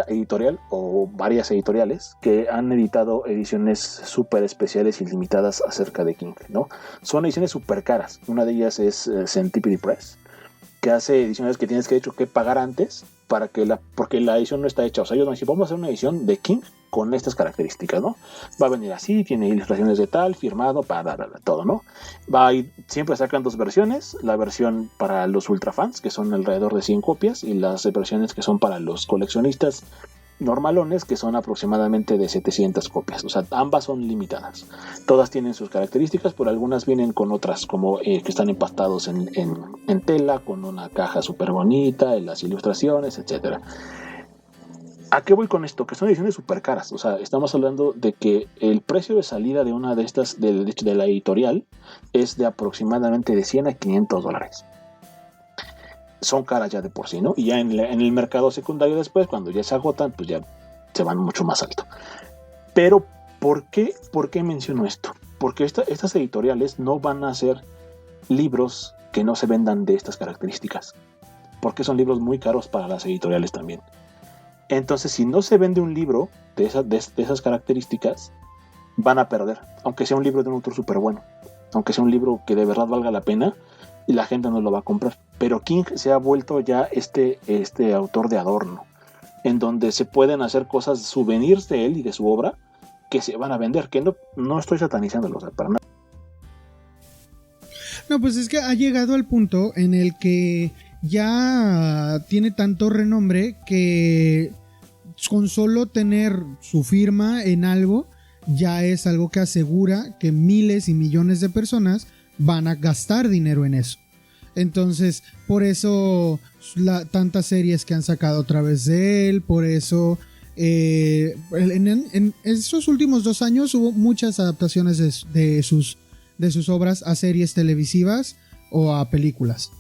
editorial o varias editoriales que han editado ediciones súper especiales y limitadas acerca de King, ¿no? Son ediciones súper caras. Una de ellas es Centipede Press, que hace ediciones que tienes que pagar antes porque la edición no está hecha. O sea, ellos van a decir, vamos a hacer una edición de King con estas características, ¿no? Va a venir así, tiene ilustraciones de tal, firmado, todo, ¿no? Siempre sacan 2 versiones, la versión para los ultrafans, que son alrededor de 100 copias, y las versiones que son para los coleccionistas normalones, que son aproximadamente de 700 copias. O sea, ambas son limitadas. Todas tienen sus características, pero algunas vienen con otras, como que están empastados en tela, con una caja súper bonita, en las ilustraciones, etcétera. ¿A qué voy con esto? Que son ediciones súper caras. O sea, estamos hablando de que el precio de salida de una de estas, de la editorial, es de aproximadamente de $100 a $500. Son caras ya de por sí, ¿no? Y ya en el mercado secundario después, cuando ya se agotan, pues ya se van mucho más alto. Pero, ¿por qué menciono esto? Porque estas editoriales no van a hacer libros que no se vendan de estas características. Porque son libros muy caros para las editoriales también. Entonces, si no se vende un libro de esas características, van a perder. Aunque sea un libro de un autor súper bueno. Aunque sea un libro que de verdad valga la pena, y la gente no lo va a comprar. Pero King se ha vuelto ya este autor de adorno, en donde se pueden hacer cosas, souvenirs de él y de su obra, que se van a vender, que no estoy satanizándolo, o sea, para nada. No, pues es que ha llegado al punto en el que ya tiene tanto renombre que con solo tener su firma en algo ya es algo que asegura que miles y millones de personas van a gastar dinero en eso. Entonces, por eso tantas series que han sacado a través de él, por eso en estos últimos 2 años hubo muchas adaptaciones de sus obras a series televisivas o a películas.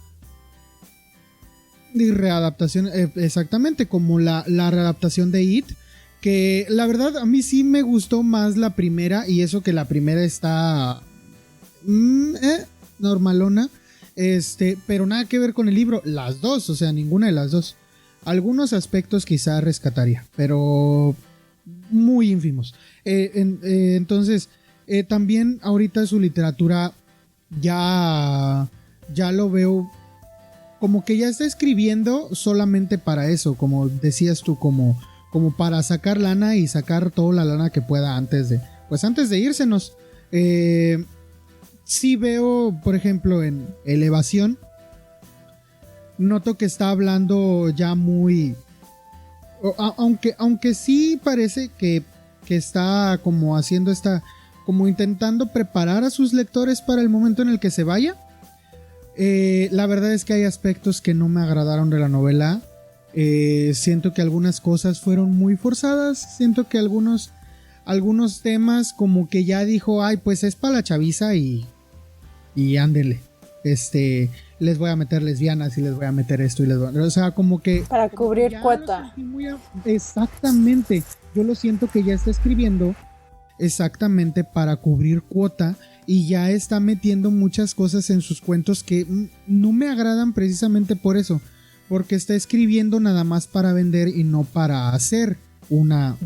Y readaptación, exactamente, como la readaptación de It, que la verdad a mí sí me gustó más la primera, y eso que la primera está normalona, pero nada que ver con el libro, las dos, o sea, ninguna de las dos. Algunos aspectos quizá rescataría, pero muy ínfimos. Entonces, también ahorita su literatura ya lo veo como que ya está escribiendo solamente para eso, como decías tú, como para sacar lana y sacar toda la lana que pueda antes de írsenos. Sí veo, por ejemplo, en Elevación, noto que está hablando ya muy... Aunque sí parece que está como haciendo como intentando preparar a sus lectores para el momento en el que se vaya. La verdad es que hay aspectos que no me agradaron de la novela. Siento que algunas cosas fueron muy forzadas. Siento que algunos temas como que ya dijo, ay, pues es para la chaviza y ándele. Les voy a meter lesbianas y les voy a meter esto y o sea, como que para cubrir cuota. Exactamente. Yo lo siento que ya está escribiendo exactamente para cubrir cuota y ya está metiendo muchas cosas en sus cuentos que no me agradan precisamente por eso, porque está escribiendo nada más para vender y no para hacer una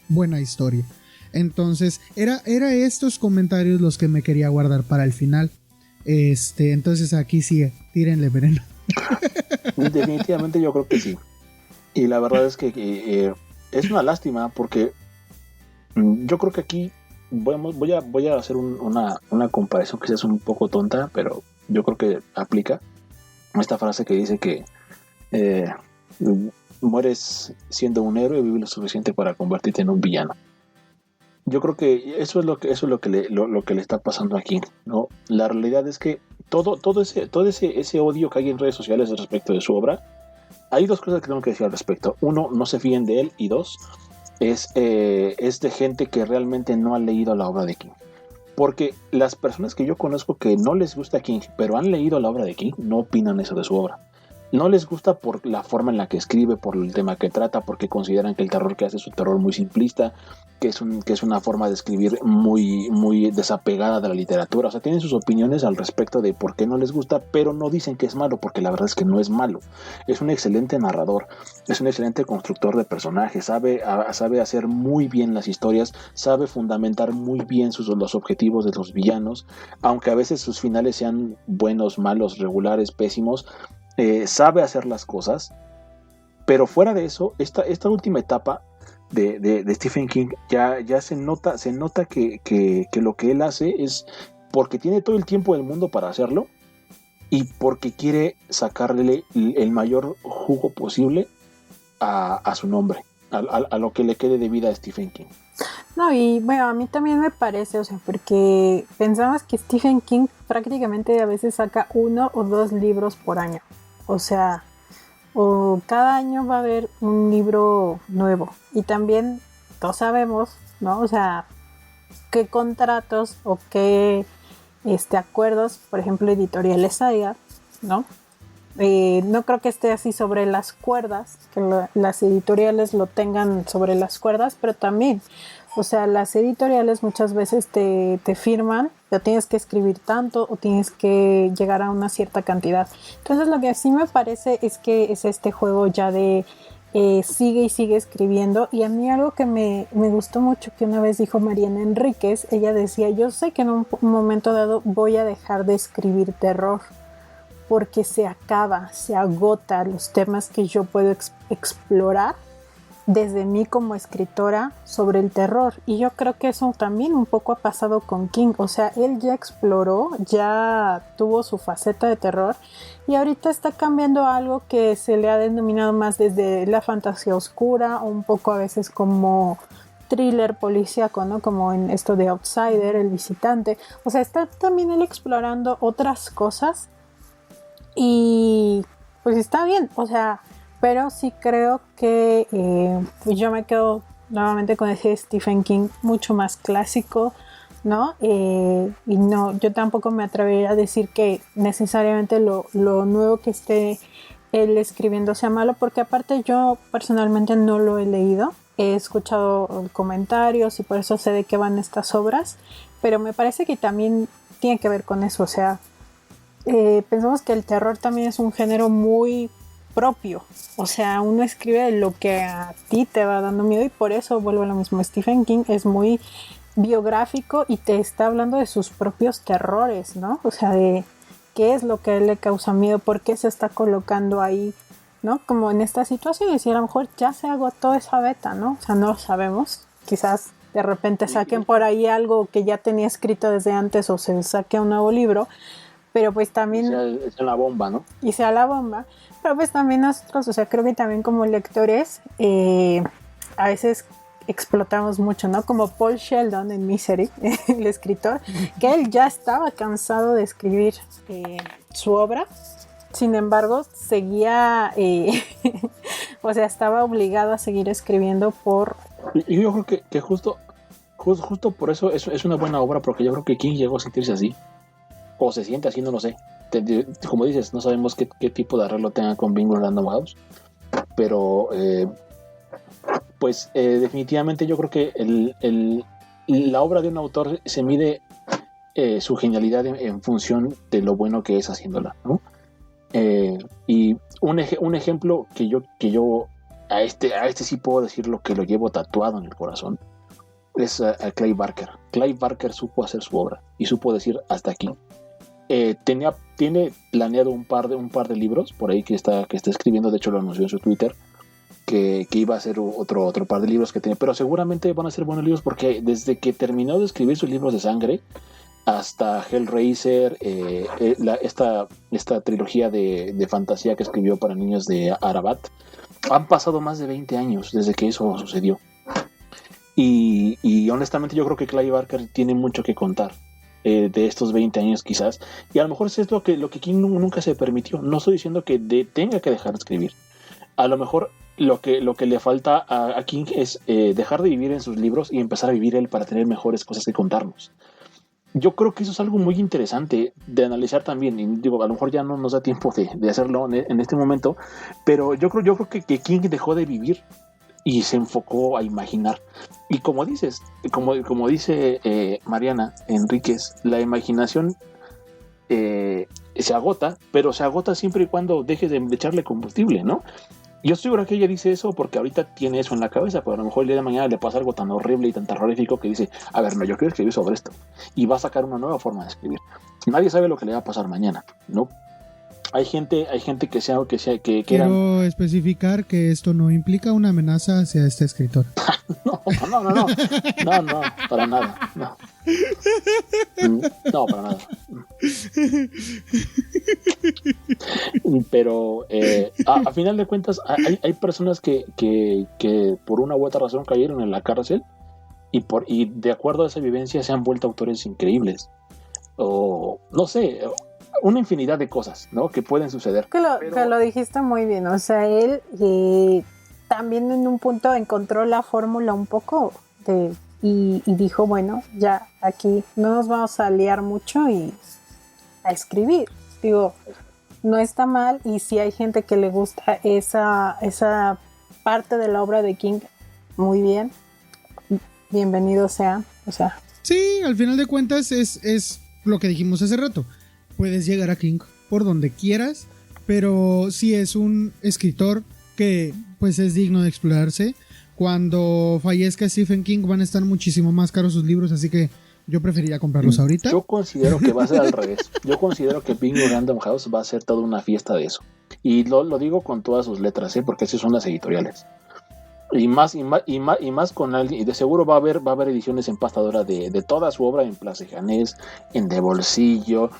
buena historia. Entonces era estos comentarios los que me quería guardar para el final. Entonces aquí sí, tírenle veneno. Definitivamente yo creo que sí. Y la verdad es que es una lástima porque yo creo que aquí voy a hacer una comparación que es un poco tonta, pero yo creo que aplica esta frase que dice que mueres siendo un héroe y vives lo suficiente para convertirte en un villano. Yo creo que eso es lo que le está pasando aquí, ¿no? La realidad es que todo ese odio que hay en redes sociales respecto de su obra, hay 2 cosas que tengo que decir al respecto. 1, no se fíen de él, y 2, es de gente que realmente no ha leído la obra de King. Porque las personas que yo conozco que no les gusta King, pero han leído la obra de King, no opinan eso de su obra. No les gusta por la forma en la que escribe, por el tema que trata, porque consideran que el terror que hace es un terror muy simplista, que es una forma de escribir muy, muy desapegada de la literatura. O sea, tienen sus opiniones al respecto de por qué no les gusta, pero no dicen que es malo, porque la verdad es que no es malo. Es un excelente narrador, es un excelente constructor de personajes, sabe hacer muy bien las historias, sabe fundamentar muy bien los objetivos de los villanos, aunque a veces sus finales sean buenos, malos, regulares, pésimos. Sabe hacer las cosas, pero fuera de eso, esta última etapa de Stephen King ya se nota que lo que él hace es porque tiene todo el tiempo del mundo para hacerlo y porque quiere sacarle el mayor jugo posible a su nombre, a lo que le quede de vida a Stephen King. No, y bueno, a mí también me parece, o sea, porque pensamos que Stephen King prácticamente a veces saca 1 o 2 libros por año. O sea, o cada año va a haber un libro nuevo. Y también todos sabemos, ¿no? O sea, qué contratos o qué acuerdos, por ejemplo, editoriales haya, ¿no? No creo que esté así sobre las cuerdas, que las editoriales lo tengan sobre las cuerdas, pero también, o sea, las editoriales muchas veces te firman, o tienes que escribir tanto o tienes que llegar a una cierta cantidad. Entonces lo que sí me parece es que es este juego ya de sigue y sigue escribiendo. Y a mí algo que me gustó mucho que una vez dijo Mariana Enríquez, ella decía, yo sé que en un momento dado voy a dejar de escribir terror porque se agota los temas que yo puedo explorar desde mí como escritora sobre el terror, y yo creo que eso también un poco ha pasado con King. O sea, él ya exploró, ya tuvo su faceta de terror y ahorita está cambiando a algo que se le ha denominado más desde la fantasía oscura, o un poco a veces como thriller policíaco, ¿no? Como en esto de Outsider, El Visitante. O sea, está también él explorando otras cosas y pues está bien, o sea, pero sí creo que pues yo me quedo nuevamente con ese Stephen King mucho más clásico, ¿no? Y no, yo tampoco me atrevería a decir que necesariamente lo nuevo que esté él escribiendo sea malo, porque aparte yo personalmente no lo he leído, he escuchado comentarios y por eso sé de qué van estas obras, pero me parece que también tiene que ver con eso. O sea, pensamos que el terror también es un género muy propio, o sea, uno escribe de lo que a ti te va dando miedo, y por eso vuelvo a lo mismo. Stephen King es muy biográfico y te está hablando de sus propios terrores, ¿no? O sea, de qué es lo que a él le causa miedo, por qué se está colocando ahí, ¿no? Como en esta situación, y si a lo mejor ya se agotó esa beta, ¿no? O sea, no lo sabemos, quizás de repente saquen por ahí algo que ya tenía escrito desde antes, o se saque un nuevo libro, pero pues también... sea la bomba, ¿no? Y sea la bomba, pero pues también nosotros, o sea, creo que también como lectores a veces explotamos mucho, ¿no? Como Paul Sheldon en Misery, el escritor, que él ya estaba cansado de escribir su obra, sin embargo seguía, o sea, estaba obligado a seguir escribiendo por... Y yo creo que justo por eso es una buena obra, porque yo creo que King llegó a sentirse así, o se siente así, no lo sé. Como dices, no sabemos qué tipo de arreglo tenga con Bingo Random House, pero definitivamente yo creo que la obra de un autor se mide su genialidad en función de lo bueno que es haciéndola, ¿no? Y un ejemplo que yo a este sí puedo decirlo, que lo llevo tatuado en el corazón, es a Clive Barker. Clive Barker supo hacer su obra y supo decir hasta aquí. Tiene planeado un par de libros por ahí que está escribiendo. De hecho lo anunció en su Twitter que iba a hacer otro par de libros que tiene, pero seguramente van a ser buenos libros, porque desde que terminó de escribir sus libros de sangre hasta Hellraiser, esta trilogía de fantasía que escribió para niños de Arabat, han pasado más de 20 años desde que eso sucedió, y honestamente yo creo que Clive Barker tiene mucho que contar de estos 20 años quizás, y a lo mejor eso es lo que King nunca se permitió. No estoy diciendo que tenga que dejar de escribir. A lo mejor lo que le falta a King es dejar de vivir en sus libros y empezar a vivir él, para tener mejores cosas que contarnos. Yo creo que eso es algo muy interesante de analizar también, y digo, a lo mejor ya no nos da tiempo de hacerlo en este momento, pero yo creo que King dejó de vivir y se enfocó a imaginar. Y como dices, como dice Mariana Enríquez, la imaginación se agota, pero se agota siempre y cuando dejes de echarle combustible, ¿no? Yo estoy seguro que ella dice eso porque ahorita tiene eso en la cabeza, pero a lo mejor el día de mañana le pasa algo tan horrible y tan terrorífico que dice, a ver, no, yo quiero escribir sobre esto, y va a sacar una nueva forma de escribir. Nadie sabe lo que le va a pasar mañana, ¿no? Hay gente que quiero especificar que esto no implica una amenaza hacia este escritor. No, para nada, no, para nada. Pero a final de cuentas hay personas que por una u otra razón cayeron en la cárcel y de acuerdo a esa vivencia se han vuelto autores increíbles, o no sé, una infinidad de cosas, ¿no?, que pueden suceder. Que lo dijiste muy bien. O sea, él también en un punto encontró la fórmula un poco y dijo, bueno, ya aquí no nos vamos a liar mucho y a escribir. Digo, no está mal, y si hay gente que le gusta esa parte de la obra de King, muy bien, bienvenido sea. O sea, sí, al final de cuentas es lo que dijimos hace rato. Puedes llegar a King por donde quieras, pero sí es un escritor que pues es digno de explorarse. Cuando fallezca Stephen King van a estar muchísimo más caros sus libros, así que yo preferiría comprarlos ahorita. Yo considero que va a ser al revés. Yo considero que Bingo Random House va a ser toda una fiesta de eso. Y lo digo con todas sus letras, porque esas son las editoriales. Y más con alguien, y de seguro va a haber ediciones en pasta dura de toda su obra en placejanés, en de bolsillo,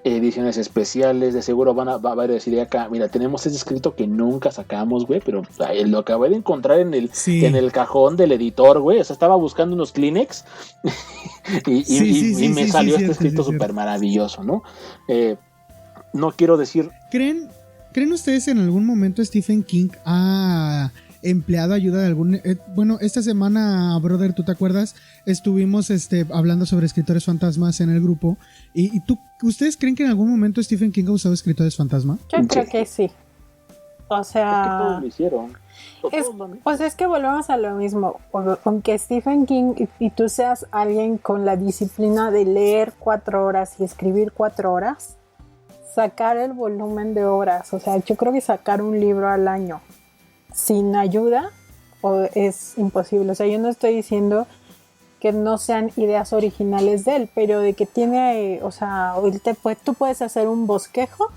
ediciones especiales, de seguro va a haber decir acá, mira, tenemos este escrito que nunca sacamos, güey, pero lo acabé de encontrar en el, Sí. en el cajón del editor, güey, o sea, estaba buscando unos Kleenex y me salió este escrito súper maravilloso, ¿no? No quiero decir... ¿Creen ustedes en algún momento Stephen King ha empleado ayuda de algún... bueno, esta semana, brother, ¿tú te acuerdas? Estuvimos hablando sobre escritores fantasmas en el grupo. ¿Y ustedes creen que en algún momento Stephen King ha usado escritores fantasma? Yo creo que sí. O sea... Es que todos lo hicieron. Pues es que volvemos a lo mismo. Aunque Stephen King y tú seas alguien con la disciplina de leer 4 horas y escribir 4 horas, sacar el volumen de horas, o sea, yo creo que sacar un libro al año sin ayuda es imposible. O sea, yo no estoy diciendo que no sean ideas originales de él, pero de que tiene, o sea, tú puedes hacer un bosquejo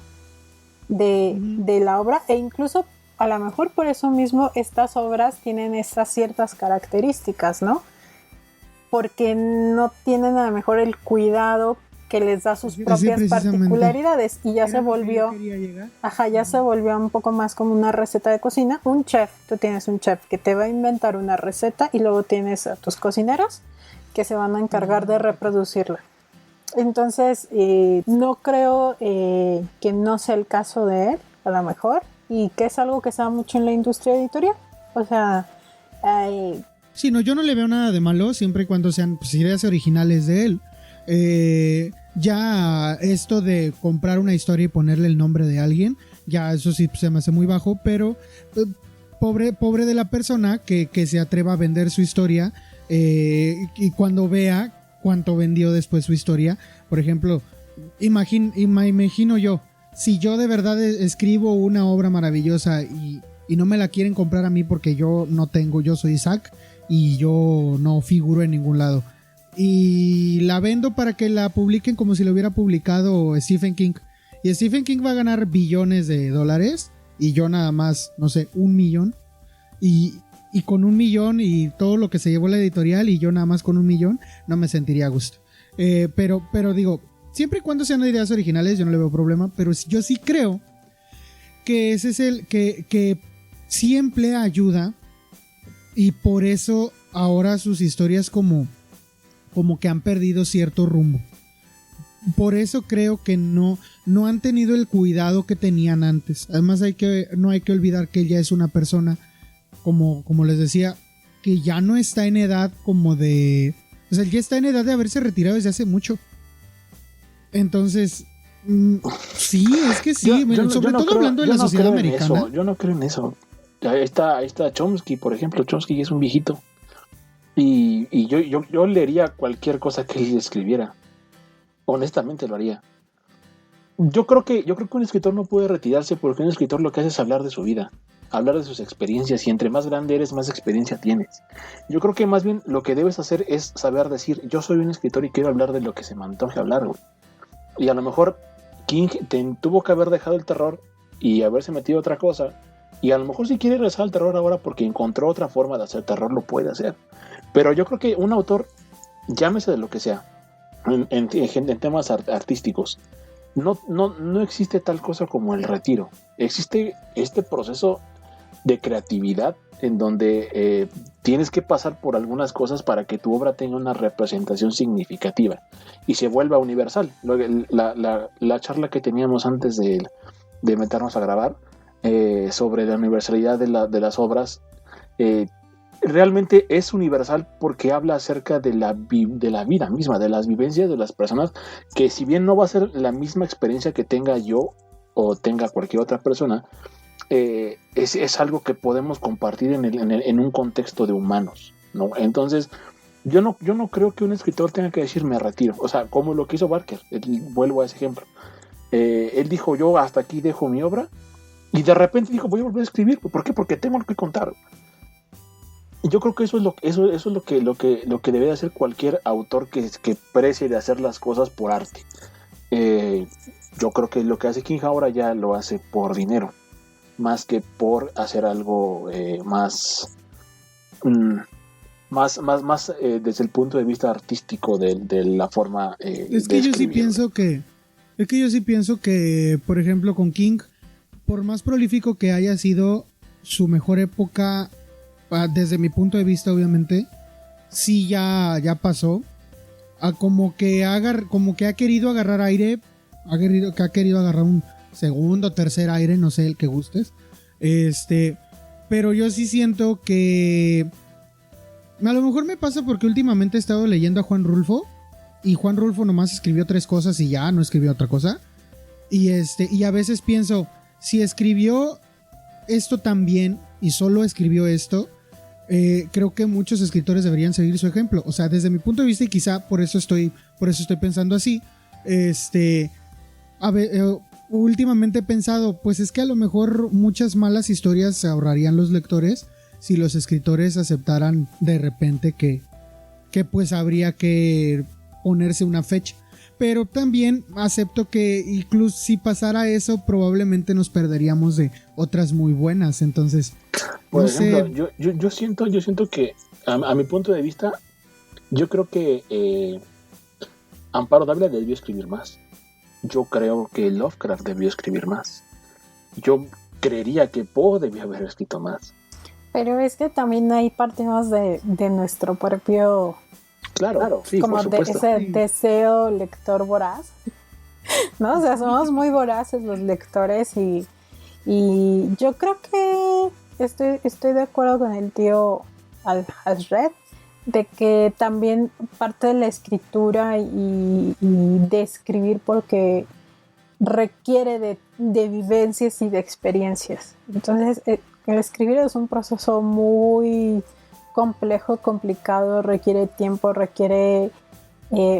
de la obra, e incluso a lo mejor por eso mismo estas obras tienen estas ciertas características, ¿no? Porque no tienen a lo mejor el cuidado que les da sus propias particularidades, y ya se volvió un poco más como una receta de cocina. Un chef, tú tienes un chef que te va a inventar una receta y luego tienes a tus cocineros que se van a encargar de reproducirla. Entonces, no creo que no sea el caso de él, a lo mejor, y que es algo que se da mucho en la industria editorial. O sea... sí, no, yo no le veo nada de malo, siempre y cuando sean ideas originales de él. Ya esto de comprar una historia y ponerle el nombre de alguien, ya eso sí se me hace muy bajo, pero pobre de la persona que se atreva a vender su historia y cuando vea cuánto vendió después su historia. Por ejemplo, imagino yo, si yo de verdad escribo una obra maravillosa y no me la quieren comprar a mí porque yo soy Isaac y yo no figuro en ningún lado, y la vendo para que la publiquen como si lo hubiera publicado Stephen King, y Stephen King va a ganar billones de dólares y yo nada más, no sé, 1 millón, y con 1 millón y todo lo que se llevó la editorial y yo nada más con 1 millón, no me sentiría a gusto. Pero digo, siempre y cuando sean ideas originales yo no le veo problema, pero yo sí creo que ese es el que sí emplea ayuda, y por eso ahora sus historias como que han perdido cierto rumbo. Por eso creo que no han tenido el cuidado que tenían antes. Además no hay que olvidar que él ya es una persona, como les decía, que ya no está en edad como de... O sea, él ya está en edad de haberse retirado desde hace mucho. Entonces, sí, es que sí. Sobre todo hablando de la sociedad americana. Yo no creo en eso. Ahí está Chomsky, por ejemplo. Chomsky es un viejito. Y yo leería cualquier cosa que él escribiera. Honestamente lo haría. Yo creo que un escritor no puede retirarse, porque un escritor lo que hace es hablar de su vida, hablar de sus experiencias, y entre más grande eres, más experiencia tienes. Yo creo que más bien lo que debes hacer es saber decir, yo soy un escritor y quiero hablar de lo que se me antoje hablar, güey. Y a lo mejor King tuvo que haber dejado el terror y haberse metido a otra cosa, y a lo mejor si quiere regresar al terror ahora porque encontró otra forma de hacer terror, lo puede hacer. Pero yo creo que un autor, llámese de lo que sea, en temas artísticos, no existe tal cosa como el retiro. Existe este proceso de creatividad en donde tienes que pasar por algunas cosas para que tu obra tenga una representación significativa y se vuelva universal. La charla que teníamos antes de meternos a grabar sobre la universalidad de las obras, realmente es universal porque habla acerca de la vida misma, de las vivencias de las personas, que si bien no va a ser la misma experiencia que tenga yo o tenga cualquier otra persona, es algo que podemos compartir en un contexto de humanos, ¿no? Entonces yo no creo que un escritor tenga que decir me retiro, o sea, como lo que hizo Barker. Vuelvo a ese ejemplo. Él dijo, yo hasta aquí dejo mi obra, y de repente dijo, voy a volver a escribir. ¿Por qué? Porque tengo algo que contar. Yo creo que eso es lo que debe hacer cualquier autor que precie de hacer las cosas por arte. Yo creo que lo que hace King ahora ya lo hace por dinero, más que por hacer algo más más desde el punto de vista artístico de la forma es que yo sí pienso que, por ejemplo, con King, por más prolífico que haya sido su mejor época, desde mi punto de vista, obviamente, sí ya pasó. Como que ha querido agarrar aire, ha querido agarrar un segundo, tercer aire, no sé, el que gustes. Pero yo sí siento que a lo mejor me pasa porque últimamente he estado leyendo a Juan Rulfo, y Juan Rulfo nomás escribió 3 cosas y ya no escribió otra cosa. Y a veces pienso, si escribió esto también y solo escribió esto, creo que muchos escritores deberían seguir su ejemplo. O sea, desde mi punto de vista, y quizá por eso estoy pensando así, últimamente he pensado, pues es que a lo mejor muchas malas historias se ahorrarían los lectores si los escritores aceptaran de repente que pues habría que ponerse una fecha. Pero también acepto que incluso si pasara eso, probablemente nos perderíamos de otras muy buenas. Entonces, por no ejemplo, sé. yo siento que a mi punto de vista, yo creo que Amparo Dávila debió escribir más. Yo creo que Lovecraft debió escribir más. Yo creería que Poe debió haber escrito más. Pero es que también ahí partimos de nuestro propio... Claro, sí, como por supuesto. de ese deseo lector voraz, ¿no? O sea, somos muy voraces los lectores y yo creo que estoy de acuerdo con el tío Alred de que también parte de la escritura y de escribir porque requiere de vivencias y de experiencias. Entonces, el escribir es un proceso muy complejo, complicado, requiere tiempo, requiere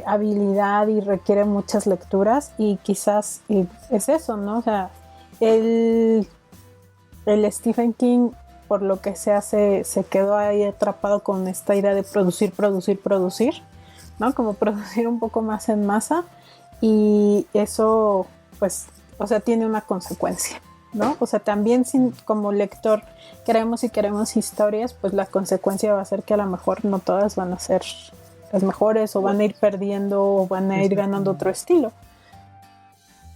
habilidad y requiere muchas lecturas, y quizás es eso, ¿no? O sea, el Stephen King, por lo que se quedó ahí atrapado con esta idea de producir, ¿no? Como producir un poco más en masa, y eso, pues, o sea, tiene una consecuencia, ¿no? O sea, también como lector queremos historias, pues la consecuencia va a ser que a lo mejor no todas van a ser las mejores, o van a ir perdiendo, o van a ir ganando otro estilo.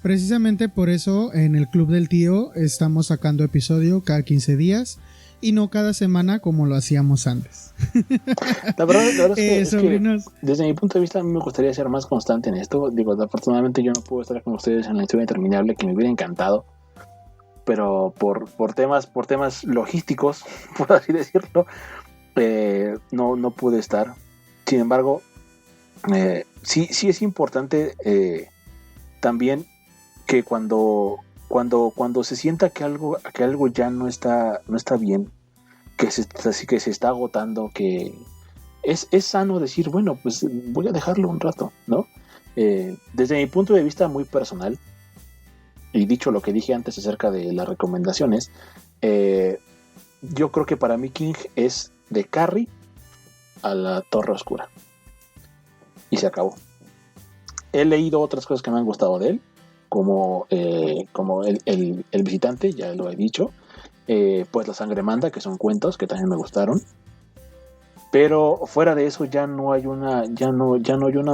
Precisamente por eso en el Club del Tío estamos sacando episodio cada 15 días y no cada semana como lo hacíamos antes. La verdad es que sobrinos, desde mi punto de vista a mí me gustaría ser más constante en esto. Digo, afortunadamente yo no puedo estar con ustedes en la historia interminable, que me hubiera encantado, pero por temas logísticos, por así decirlo, no pude estar. Sin embargo, sí es importante también que cuando se sienta que algo ya no está bien, que se está agotando, que es sano decir, bueno, pues voy a dejarlo un rato, ¿no? Desde mi punto de vista muy personal, y dicho lo que dije antes acerca de las recomendaciones, yo creo que para mí King es de Carrie a la Torre Oscura. Y se acabó. He leído otras cosas que me han gustado de él, como el visitante, ya lo he dicho, pues La Sangre Manda, que son cuentos que también me gustaron. Pero fuera de eso ya no hay una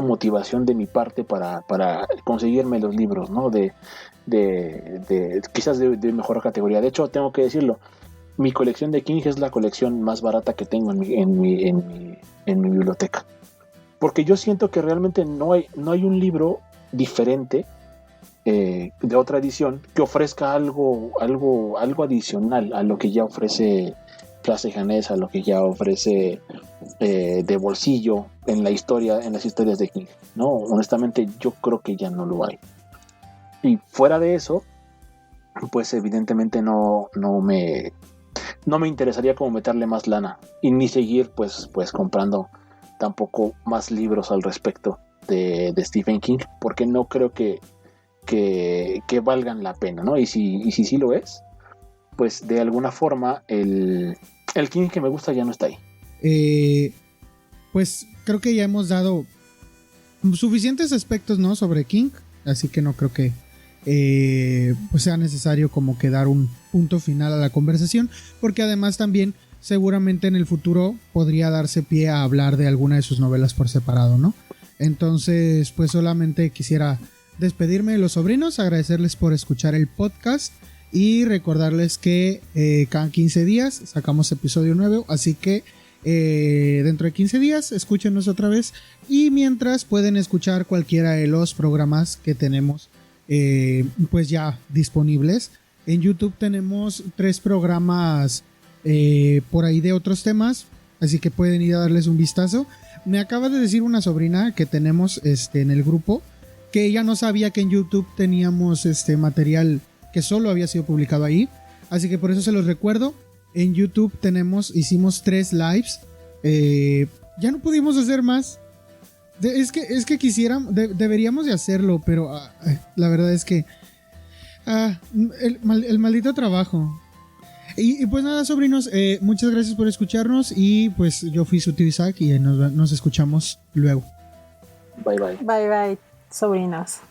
motivación de mi parte para conseguirme los libros, ¿no? De quizás de mejor categoría. De hecho, tengo que decirlo, mi colección de King es la colección más barata que tengo en mi biblioteca. Porque yo siento que realmente no hay un libro diferente de otra edición que ofrezca algo adicional a lo que ya ofrece Place Janés, a lo que ya ofrece de bolsillo en las historias de King, ¿no? Honestamente yo creo que ya no lo hay. Y fuera de eso, pues evidentemente no me interesaría como meterle más lana y ni seguir pues comprando tampoco más libros al respecto de Stephen King, porque no creo que valgan la pena, ¿no? Y si lo es, pues de alguna forma el King que me gusta ya no está ahí. Pues creo que ya hemos dado suficientes aspectos, ¿no? Sobre King, así que no creo que pues sea necesario como que dar un punto final a la conversación, porque además también seguramente en el futuro podría darse pie a hablar de alguna de sus novelas por separado, ¿no? Entonces, pues solamente quisiera despedirme de los sobrinos, agradecerles por escuchar el podcast y recordarles que cada 15 días sacamos episodio nuevo, así que dentro de 15 días escúchenos otra vez, y mientras pueden escuchar cualquiera de los programas que tenemos pues ya disponibles. En YouTube tenemos 3 programas por ahí de otros temas, así que pueden ir a darles un vistazo. Me acaba de decir una sobrina que tenemos en el grupo que ella no sabía que en YouTube teníamos material que solo había sido publicado ahí, así que por eso se los recuerdo. En YouTube hicimos 3 lives, ya no pudimos hacer más. Es que quisiéramos, deberíamos de hacerlo, pero la verdad es que el maldito trabajo. Y pues nada, sobrinos, muchas gracias por escucharnos, y pues yo fui su tío Isaac y nos escuchamos luego. Bye bye. Bye bye, sobrinos.